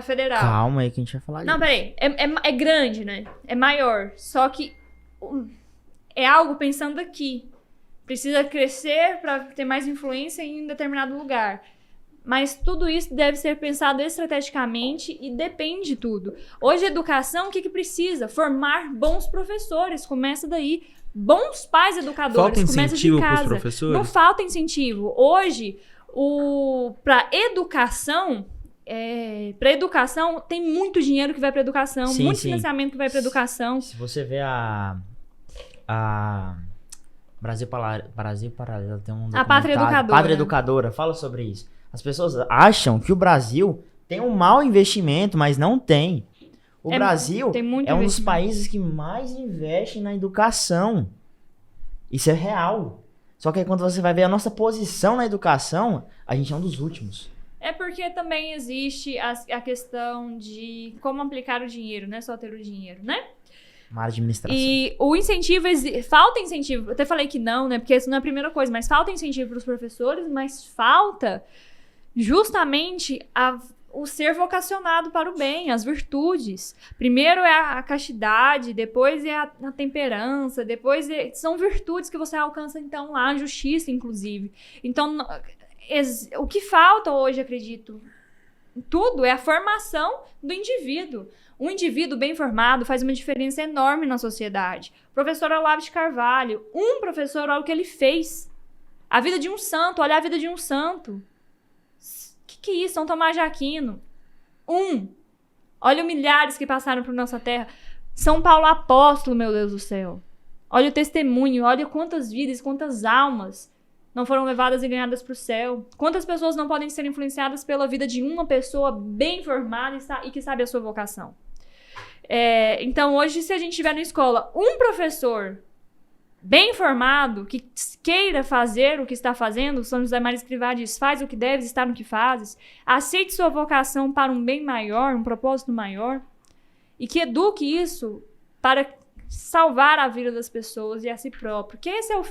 federal. Calma aí que a gente vai falar Não, disso. peraí. É grande, né? É maior. Só que é algo pensando aqui. Precisa crescer para ter mais influência em um determinado lugar. Mas tudo isso deve ser pensado estrategicamente e depende de tudo. Hoje, a educação, o que precisa? Formar bons professores. Começa daí. Bons pais educadores. Falta Começa de incentivo para os casa. professores? Não falta incentivo. Hoje, para educação... Para educação, tem muito dinheiro que vai para educação, Sim, muito sim. financiamento que vai para educação. Se você vê a Brasil Paralelo tem um A Pátria documentário, Educadora. Pátria Educadora, fala sobre isso. As pessoas acham que o Brasil tem um mau investimento, mas não tem. O Brasil tem muito é um dos investimento. países que mais investe na educação. Isso é real. Só que aí quando você vai ver a nossa posição na educação, a gente é um dos últimos. É porque também existe a questão de como aplicar o dinheiro, não é só ter o dinheiro, né? Uma administração. E o incentivo, falta incentivo, eu até falei que não, né? Porque isso não é a primeira coisa, mas falta incentivo para os professores, mas falta justamente o ser vocacionado para o bem, as virtudes. Primeiro é a castidade, depois é a temperança, depois são virtudes que você alcança, então, lá, a justiça, inclusive. Então, o que falta hoje, acredito, tudo é a formação do indivíduo. Um indivíduo bem formado faz uma diferença enorme na sociedade. O professor Olavo de Carvalho, um professor, olha o que ele fez. A vida de um santo, olha a vida de um santo. Que é isso? São Tomás de Aquino. Olha os milhares que passaram por nossa terra. São Paulo Apóstolo, meu Deus do céu. Olha o testemunho, olha quantas vidas, quantas almas não foram levadas e ganhadas para o céu. Quantas pessoas não podem ser influenciadas pela vida de uma pessoa bem formada e que sabe a sua vocação. Então, hoje, se a gente tiver na escola um professor bem formado, que queira fazer o que está fazendo, São José Maria Escrivá diz, faz o que deves, está no que fazes, aceite sua vocação para um bem maior, um propósito maior, e que eduque isso para salvar a vida das pessoas e a si próprio. Porque esse é o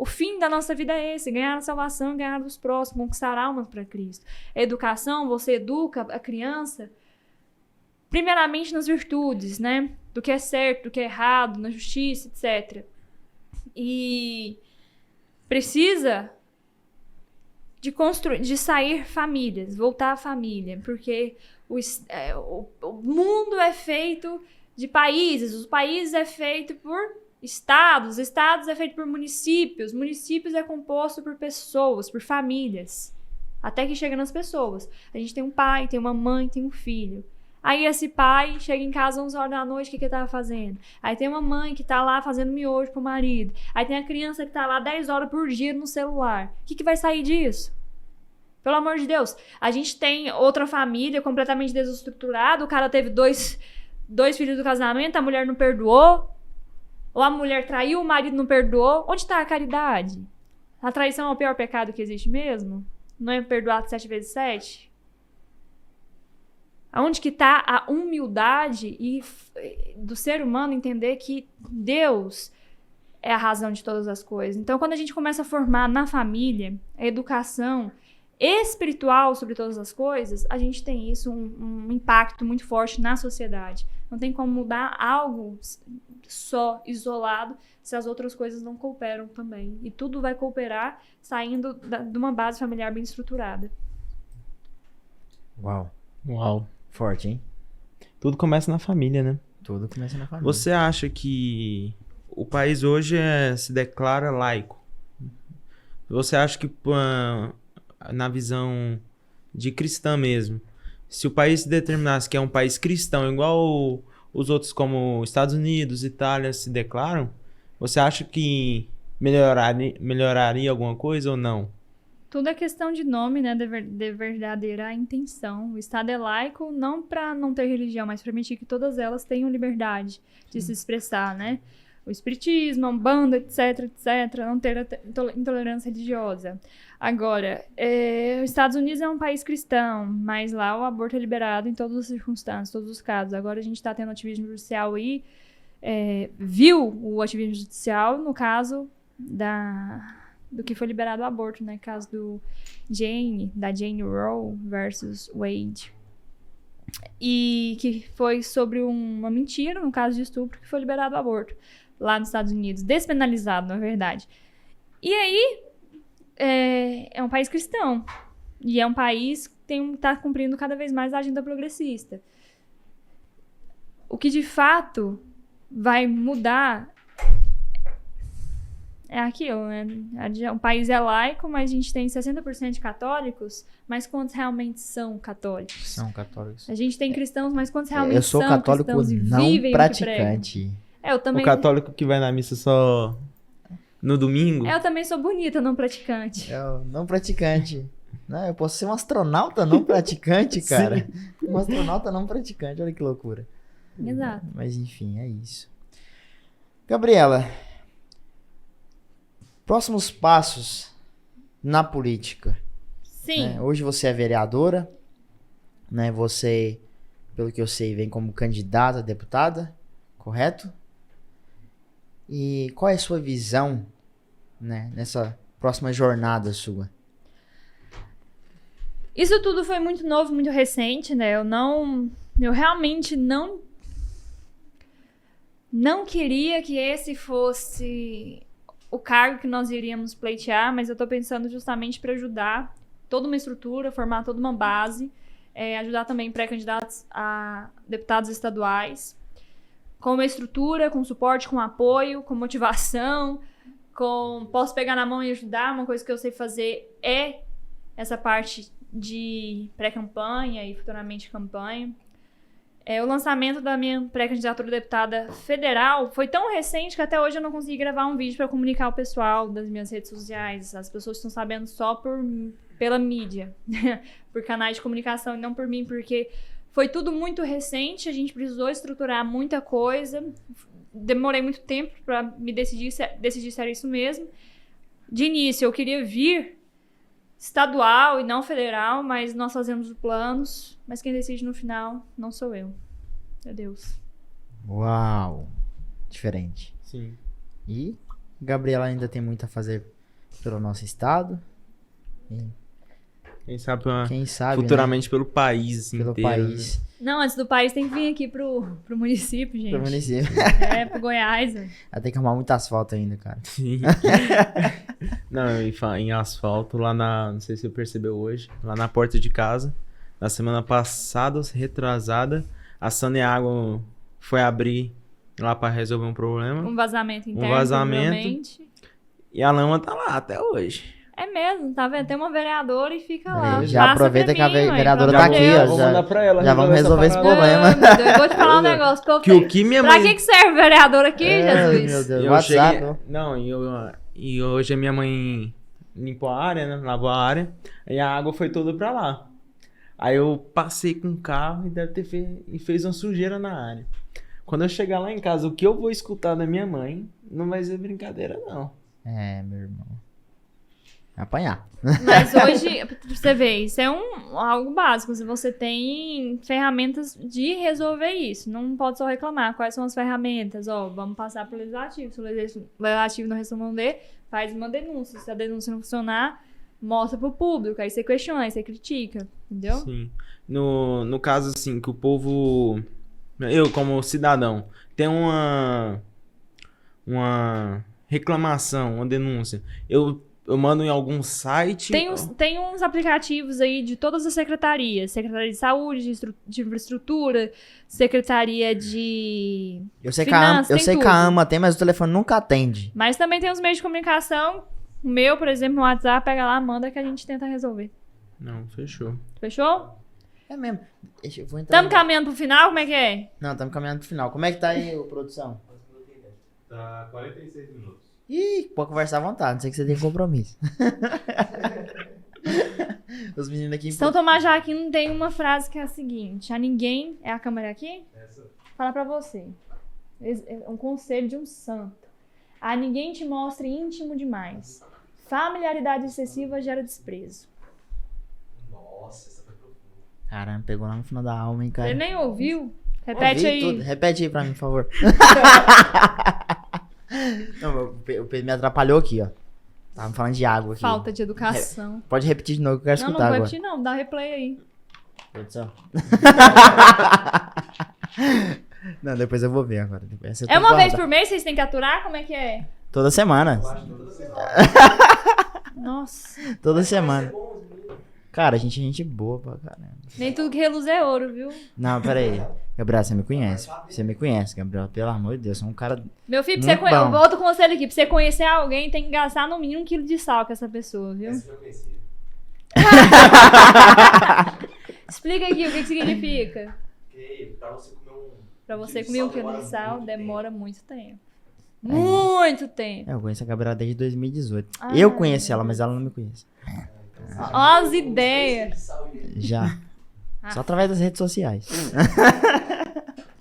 fim da nossa vida é esse, ganhar a salvação, ganhar dos próximos, conquistar almas para Cristo. A educação, você educa a criança, primeiramente nas virtudes, né? Do que é certo, do que é errado, na justiça, etc. E precisa de sair famílias, voltar à família, porque o mundo é feito de países, os países é feito por estados, estados é feito por municípios, municípios é composto por pessoas, por famílias, até que chega nas pessoas. A gente tem um pai, tem uma mãe, tem um filho. Aí esse pai chega em casa 11 horas da noite, o que ele tava fazendo? Aí tem uma mãe que tá lá fazendo miojo pro marido. Aí tem a criança que tá lá 10 horas por dia no celular. O que vai sair disso? Pelo amor de Deus. A gente tem outra família completamente desestruturada, o cara teve dois filhos do casamento, a mulher não perdoou, ou a mulher traiu, o marido não perdoou. Onde tá a caridade? A traição é o pior pecado que existe mesmo? Não é perdoado 7 vezes 7? Aonde que está a humildade do ser humano entender que Deus é a razão de todas as coisas? Então, quando a gente começa a formar na família, a educação espiritual sobre todas as coisas, a gente tem isso, um impacto muito forte na sociedade. Não tem como mudar algo só, isolado, se as outras coisas não cooperam também. E tudo vai cooperar saindo de uma base familiar bem estruturada. Uau. Uau. Forte, hein? Tudo começa na família, né? Tudo começa na família. Você acha que o país hoje se declara laico? Você acha que, na visão de cristã mesmo, se o país se determinasse que é um país cristão, igual os outros como Estados Unidos, Itália, se declaram, você acha que melhoraria alguma coisa ou não? Tudo é questão de nome, né? De verdadeira intenção. O Estado é laico não para não ter religião, mas permitir que todas elas tenham liberdade de se expressar, né? O espiritismo, a Umbanda, etc, não ter intolerância religiosa. Agora, os Estados Unidos é um país cristão, mas lá o aborto é liberado em todas as circunstâncias, todos os casos. Agora a gente está tendo ativismo judicial aí, viu o ativismo judicial no caso do que foi liberado o aborto, né? Caso da Jane Roe versus Wade. E que foi sobre uma mentira, no caso de estupro, que foi liberado o aborto lá nos Estados Unidos. Despenalizado, na verdade. E aí, é um país cristão. E é um país que está cumprindo cada vez mais a agenda progressista. O que, de fato, vai mudar é aquilo, né? O país é laico, mas a gente tem 60% de católicos, mas quantos realmente são católicos? São católicos. A gente tem cristãos, mas quantos realmente são cristãos? Eu sou católico não praticante. Eu também... O católico que vai na missa só no domingo? Eu também sou bonita, não praticante. Eu não praticante. Não, eu posso ser um astronauta não praticante, cara. Um astronauta não praticante, olha que loucura. Exato. Mas enfim, é isso. Gabriela, próximos passos na política. Sim. Né? Hoje você é vereadora, né? Você, pelo que eu sei, vem como candidata a deputada, correto? E qual é a sua visão, né, nessa próxima jornada sua? Isso tudo foi muito novo, muito recente, né? Eu realmente não queria que esse fosse o cargo que nós iríamos pleitear, mas eu tô pensando justamente para ajudar toda uma estrutura, formar toda uma base, ajudar também pré-candidatos a deputados estaduais, com uma estrutura, com suporte, com apoio, com motivação, posso pegar na mão e ajudar. Uma coisa que eu sei fazer é essa parte de pré-campanha e futuramente campanha. O lançamento da minha pré-candidatura a deputada federal foi tão recente que até hoje eu não consegui gravar um vídeo para comunicar ao pessoal das minhas redes sociais. As pessoas estão sabendo só pela mídia, por canais de comunicação e não por mim, porque foi tudo muito recente, a gente precisou estruturar muita coisa. Demorei muito tempo para me decidir se era isso mesmo. De início, eu queria vir estadual e não federal, mas nós fazemos os planos. Mas quem decide no final não sou eu. É Deus. Uau! Diferente. Sim. E Gabriela ainda tem muito a fazer pelo nosso estado. Quem sabe, né? futuramente pelo país, assim, Pelo inteiro, país. Né? Não, antes do país tem que vir aqui pro município, gente. Pro município. Pro Goiás. Vai ter que arrumar muito asfalto ainda, cara. Sim. Não, em asfalto, lá não sei se você percebeu hoje, lá na porta de casa, na semana passada, retrasada, a Saneago foi abrir lá pra resolver um problema. Um vazamento interno, provavelmente. E a lama tá lá até hoje. É mesmo, tá vendo? Tem uma vereadora e fica lá. Já aproveita que a vereadora tá aqui, ó. Vou mandar pra ela. Já vamos resolver esse problema. Não, meu Deus, eu vou te falar um negócio. Pra que serve vereador aqui, Jesus? Meu Deus, eu WhatsApp. Cheguei... Não, e hoje a minha mãe limpou a área, né? Lavou a área. E a água foi toda pra lá. Aí eu passei com o carro e deve ter fez uma sujeira na área. Quando eu chegar lá em casa, o que eu vou escutar da minha mãe não vai ser brincadeira, não. Meu irmão. Apanhar. Mas hoje, pra você ver, isso é algo básico. Se você tem ferramentas de resolver isso, não pode só reclamar. Quais são as ferramentas? Vamos passar pro legislativo. Se o legislativo não responder, faz uma denúncia. Se a denúncia não funcionar, mostra pro público, aí você questiona, aí você critica, entendeu? Sim. No caso, assim, que o povo... Eu, como cidadão, tem uma reclamação, uma denúncia. Eu mando em algum site... Tem uns aplicativos aí de todas as secretarias. Secretaria de Saúde, de Infraestrutura, Secretaria de Eu sei Finanças, eu sei que tudo. a AMA tem, mas o telefone nunca atende. Mas também tem os meios de comunicação. O meu, por exemplo, no WhatsApp, pega lá, manda que a gente tenta resolver. Não, fechou. Fechou? É mesmo. Eu vou entrar Estamos caminhando pro final? Como é que é? Não, estamos caminhando pro final. Como é que tá aí, ô, produção? Tá 46 minutos. Ih, pode conversar à vontade, não sei que você tem compromisso. Os meninos aqui... São Tomás de Aquino tem uma frase que é a seguinte: a ninguém... É a câmera aqui? Essa. Fala pra você. É um conselho de um santo. A ninguém te mostre íntimo demais. Familiaridade excessiva gera desprezo. Nossa, essa foi profunda. Caramba, pegou lá no final da alma, hein, cara. Você nem ouviu? Repete Ouvi aí. tudo. Repete aí pra mim, por favor. Não, o Pedro me atrapalhou aqui, ó. Tava falando de água aqui. Falta de educação. Pode repetir de novo que eu quero Não, não escutar vou agora. repetir não. Dá replay aí. Produção. Não, depois eu vou ver agora. Essa eu É tenho uma que vez guardar. por mês? Vocês têm que aturar? Como é que é? Toda semana. Eu acho que toda semana. Nossa. Toda semana. Cara, a gente é gente boa pra caramba. Nem tudo que reluz é ouro, viu? Não, pera aí. Gabriel, você me conhece. Você me conhece, Gabriel. Pelo amor de Deus, você é um cara... Meu filho, pra Muito você conhecer, bom. outro conselho aqui, pra você conhecer alguém, tem que gastar no mínimo 1 quilo de sal com essa pessoa, viu? Essa eu já conhecia. Explica aqui o que significa. Porque pra você comer um... Pra você quilo de comer 1 sal quilo de demora sal, muito demora muito tempo. Muito tempo. Eu conheço a Gabriela desde 2018. Ah. Eu conheci ela, mas ela não me conhece. Ó as ideias. Já. Ah. Só através das redes sociais.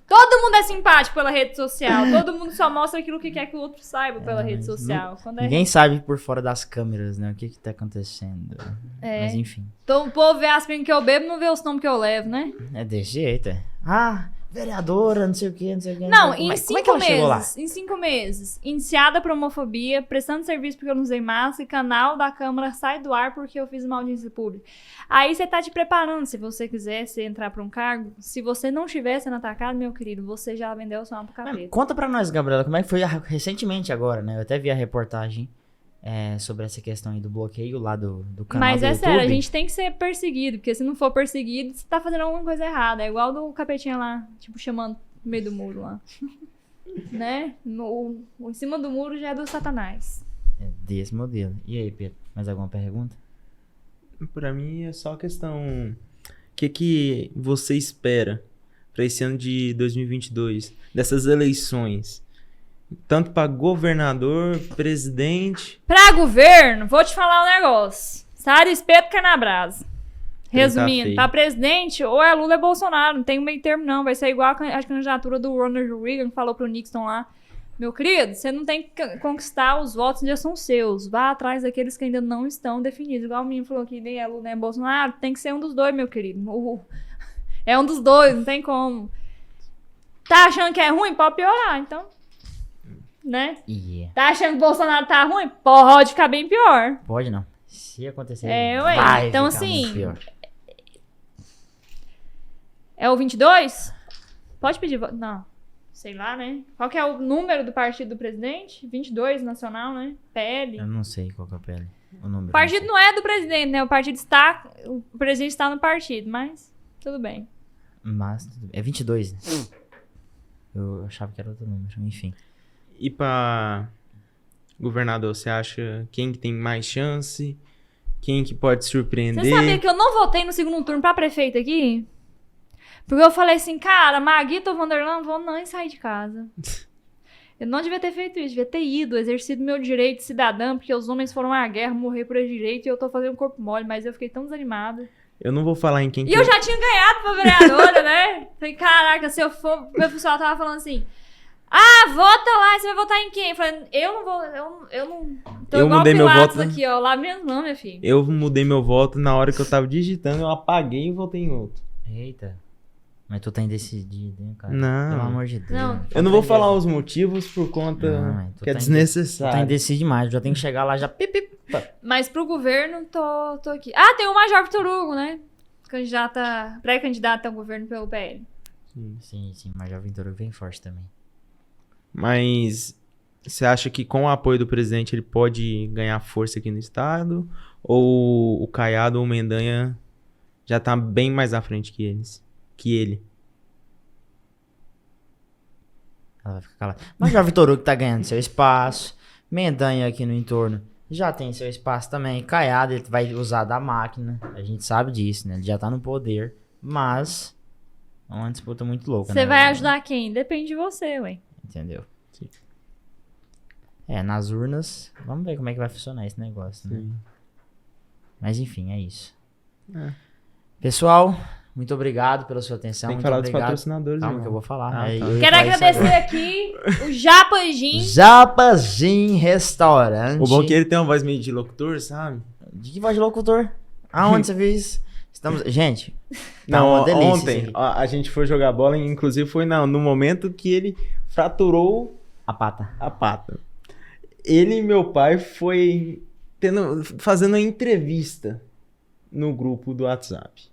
Todo mundo é simpático pela rede social. Todo mundo só mostra aquilo que quer que o outro saiba pela rede mas social. Quando é Ninguém sabe por fora das câmeras, né? O que tá acontecendo. É. Mas enfim. Então o povo vê as pingas que eu bebo, não vê os nomes que eu levo, né? É desse jeito, é. Ah, vereadora, não sei o que, não sei o que. Não, como em é- como é 5 que ela chegou lá? meses. Em 5 meses. Iniciada por homofobia, prestando serviço porque eu não usei máscara, e canal da Câmara sai do ar porque eu fiz uma audiência pública. Aí você tá te preparando, se você quiser você entrar pra um cargo. Se você não estiver sendo atacado, meu querido, você já vendeu sua alma pro Mas capeta. conta pra nós, Gabriela, como é que foi recentemente agora, né? Eu até vi a reportagem sobre essa questão aí do bloqueio lá do canal Mas do é YouTube. sério, a gente tem que ser perseguido, porque se não for perseguido, você tá fazendo alguma coisa errada. É igual do capetinha lá, tipo, chamando no meio do muro lá. Né? Em cima do muro já é do Satanás. É desse modelo. E aí, Pedro, mais alguma pergunta? Pra mim é só questão... O que você espera pra esse ano de 2022? Dessas eleições? Tanto pra governador, presidente... Pra governo, vou te falar um negócio. Sário Espeto Canabrasa. Ele Resumindo, tá feio. pra presidente, ou é Lula ou é Bolsonaro. Não tem um meio termo, não. Vai ser igual a candidatura do Ronald Reagan, que falou pro Nixon lá. Meu querido, você não tem que conquistar os votos, já são seus. Vá atrás daqueles que ainda não estão definidos. Igual o menino falou que nem é Lula nem é Bolsonaro. Tem que ser um dos dois, meu querido. É um dos dois, não tem como. Tá achando que é ruim? Pode piorar, então. Né? Yeah. Tá achando que o Bolsonaro tá ruim? Pode ficar bem pior. Pode não. Se acontecer, É, ué. vai Então, ficar assim, muito pior. É o 22? Pode pedir voto? Não. Sei lá, né? Qual que é o número do partido do presidente? 22, nacional, né? PL. Eu não sei qual que é a pele. O número. O partido não é do presidente, né? O partido está... O presidente está no partido, mas tudo bem. Mas tudo bem. É 22, né? Eu achava que era outro número, enfim. E pra governador, você acha quem que tem mais chance? Quem que pode surpreender? Você sabia que eu não votei no segundo turno pra prefeito aqui? Porque eu falei assim, cara, Maguito ou Vanderlan, vou não sair de casa. Eu não devia ter feito isso, devia ter ido, exercido meu direito de cidadã, porque os homens foram à guerra, morrer por esse direito, e eu tô fazendo corpo mole, mas eu fiquei tão desanimada. Eu não vou falar em quem E eu já tinha ganhado pra vereadora, né? Falei, caraca, se eu for... Meu pessoal tava falando assim, ah, vota lá, você vai votar em quem? Eu falei, eu não vou, eu não... Tô Eu igual mudei o meu Pilatos voto, né? aqui, ó, lá mesmo não, minha filha. Eu mudei meu voto na hora que eu tava digitando, eu apaguei e votei em outro. Eita. Mas tu tá indecidido, hein, cara? Não. Pelo amor de Deus. Não. Eu não vou falar os motivos por conta Não, mas tu que é tá Tu tá desnecessário. indeciso demais. Já tem que chegar lá, já... Pip, pip, pá. Mas pro governo, tô aqui. Ah, tem o Major Vitor Hugo, né? Pré-candidato ao governo pelo PL. Sim, mas já Vitor Hugo vem forte também. Mas você acha que com o apoio do presidente ele pode ganhar força aqui no estado? Ou o Caiado ou o Mendanha já tá bem mais à frente que ele? Ela vai ficar calada. Mas já Vitor Hugo tá ganhando seu espaço. Mendanha aqui no entorno já tem seu espaço também. Caiado, ele vai usar da máquina. A gente sabe disso, né? Ele já tá no poder. Mas é uma disputa muito louca, né? Você vai ajudar quem? Depende de você, ué. Entendeu? Sim. Nas urnas, vamos ver como é que vai funcionar esse negócio, né? Sim. Mas enfim, é isso. É. Pessoal, muito obrigado pela sua atenção. Tem que muito falar dos obrigado. patrocinadores, Calma irmão. que eu vou falar. Ah, Aí tá. eu ia Quero falar isso agradecer agora. aqui o Japa Gin. Japas Gin Restaurante. O bom é que ele tem uma voz meio de locutor, sabe? De que voz de locutor? Aonde você viu isso? Estamos... Gente, tá Não, uma delícia ontem isso aqui. a gente foi jogar bola, e inclusive foi no momento que ele fraturou A pata. a pata. Ele e meu pai foi fazendo uma entrevista no grupo do WhatsApp.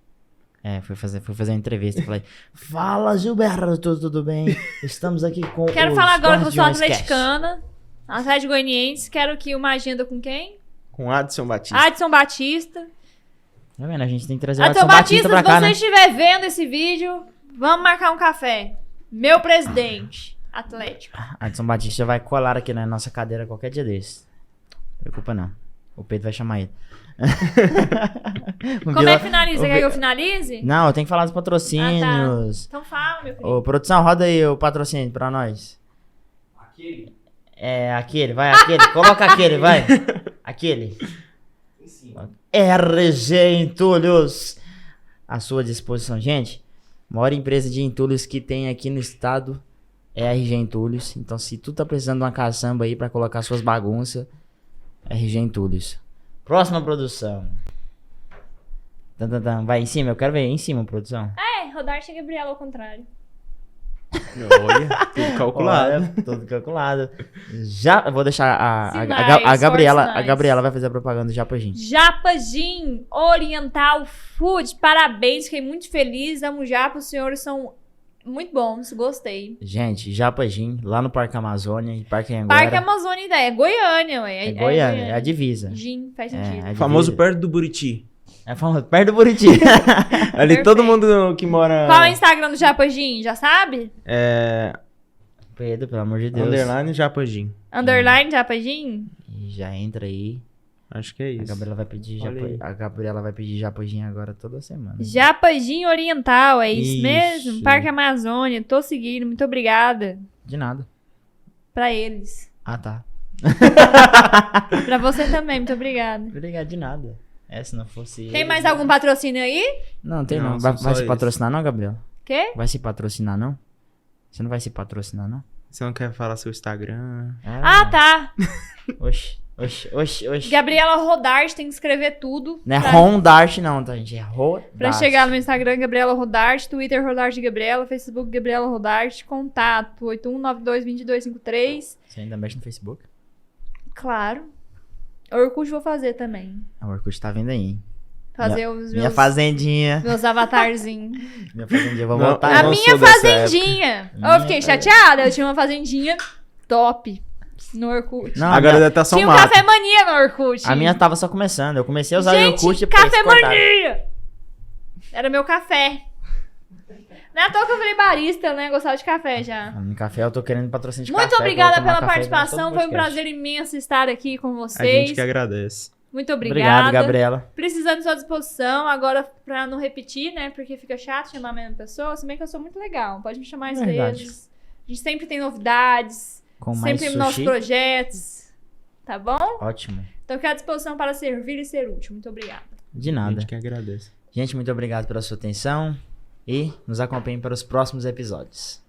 Fui fazer uma entrevista. Falei, fala Gilberto, tudo bem? Estamos aqui com Quero os falar agora que eu sou Guardiões Cast. atleticana. Atlético Goianiense. Quero que uma agenda com quem? Com Adson Batista. Adson Batista. Tá vendo? A gente tem que trazer o Adson Adson Batista Batista, pra cá, se você né? estiver vendo esse vídeo, vamos marcar um café. Meu presidente, Atlético. Adson Batista vai colar aqui na nossa cadeira qualquer dia desse. Não preocupa não. O Pedro vai chamar ele. Como é que finaliza? Quer que eu finalize? Não, eu tenho que falar dos patrocínios. Então fala, meu filho. Ô, produção, roda aí o patrocínio pra nós. Aquele Aquele, vai, aquele. Coloca aquele, vai. Aquele. em cima. RG Entulhos. À sua disposição. Gente, maior empresa de entulhos que tem aqui no estado é a RG Entulhos. Então, se tu tá precisando de uma caçamba aí pra colocar suas bagunças, RG Entulhos. Próxima produção. Vai em cima, eu quero ver em cima, produção. Rodarte e Gabriela ao contrário. Olha, tudo calculado. Olha, tudo calculado. Já, eu vou deixar Sinais, a Gabriela. fortes A Gabriela vai fazer a propaganda do Japa Gin. Japa Gin Oriental Food. Parabéns, fiquei muito feliz. Amo Japa, os senhores são muito bons, gostei. Gente, Japa Gin, lá no Parque Amazônia e Parque Anhanguera. Parque Amazônia é Goiânia, ué. É Goiânia, é a divisa. Gin, faz É, sentido. a Famoso divisa. perto do Buriti. É famoso, perto do Buriti. Ali Perfeito. todo mundo que mora... Qual é o Instagram do Japa Gin? Já sabe? Pedro, pelo amor de Deus. Underline Japagin. Underline Japa Gin? E já entra aí. Acho que é A isso. Gabriela vai pedir Olha aí. a Gabriela vai pedir Japa Gin agora toda semana. Japa Gin Oriental, é isso Isso. mesmo? Parque Amazônia, tô seguindo, muito obrigada. De nada. Pra eles. Ah, tá. Pra você também, muito obrigada. Obrigado, de nada. Se não fosse. Tem ele- mais algum patrocínio aí? Não, tem Não, não. são Vai só se esses. patrocinar, não, Gabriela? Quê? Vai se patrocinar, não? Você não vai se patrocinar, não? Você não quer falar seu Instagram? Ah, tá. Oxi. Gabriela Rodarte, tem que escrever tudo. Não é pra- Rondarte, não, tá, gente? É Rodarte. Pra chegar no Instagram, Gabriela Rodarte, Twitter, Rodarte Gabriela, Facebook, Gabriela Rodarte, contato 81922253. Você ainda mexe no Facebook? Claro. Orkut vou fazer também. A Orkut tá vendo aí, hein? Fazer os Minha meus, fazendinha. meus avatarzinhos. Minha fazendinha, eu vou Não, voltar. A não minha sou dessa fazendinha. Eu fiquei chateada, eu tinha uma fazendinha top no Orkut. Não, Agora a minha, deve estar só Tinha um mato. Café Mania no Orkut. a minha tava só começando. Eu comecei a usar o Gente, Orkut depois Café cortaram. Mania! Era meu café. Não é à toa que eu virei barista, né? Gostava de café já. No café eu tô querendo patrocínio de Muito café. obrigada pra eu tomar pela café durante participação. todo o Foi um podcast. prazer imenso estar aqui com A vocês. gente que agradece. Muito Obrigado, obrigada. Gabriela. Precisando de sua disposição. Agora, pra não repetir, né? Porque fica chato chamar a mesma pessoa. Se bem que eu sou muito legal. Pode me chamar às Verdade. vezes. A gente sempre tem novidades. Com mais Sempre novos sushi. projetos. Tá bom? Ótimo. Então, fico à disposição para servir e ser útil. Muito obrigada. De A nada. gente que agradece. Gente, muito obrigado pela sua atenção. E nos acompanhem para os próximos episódios.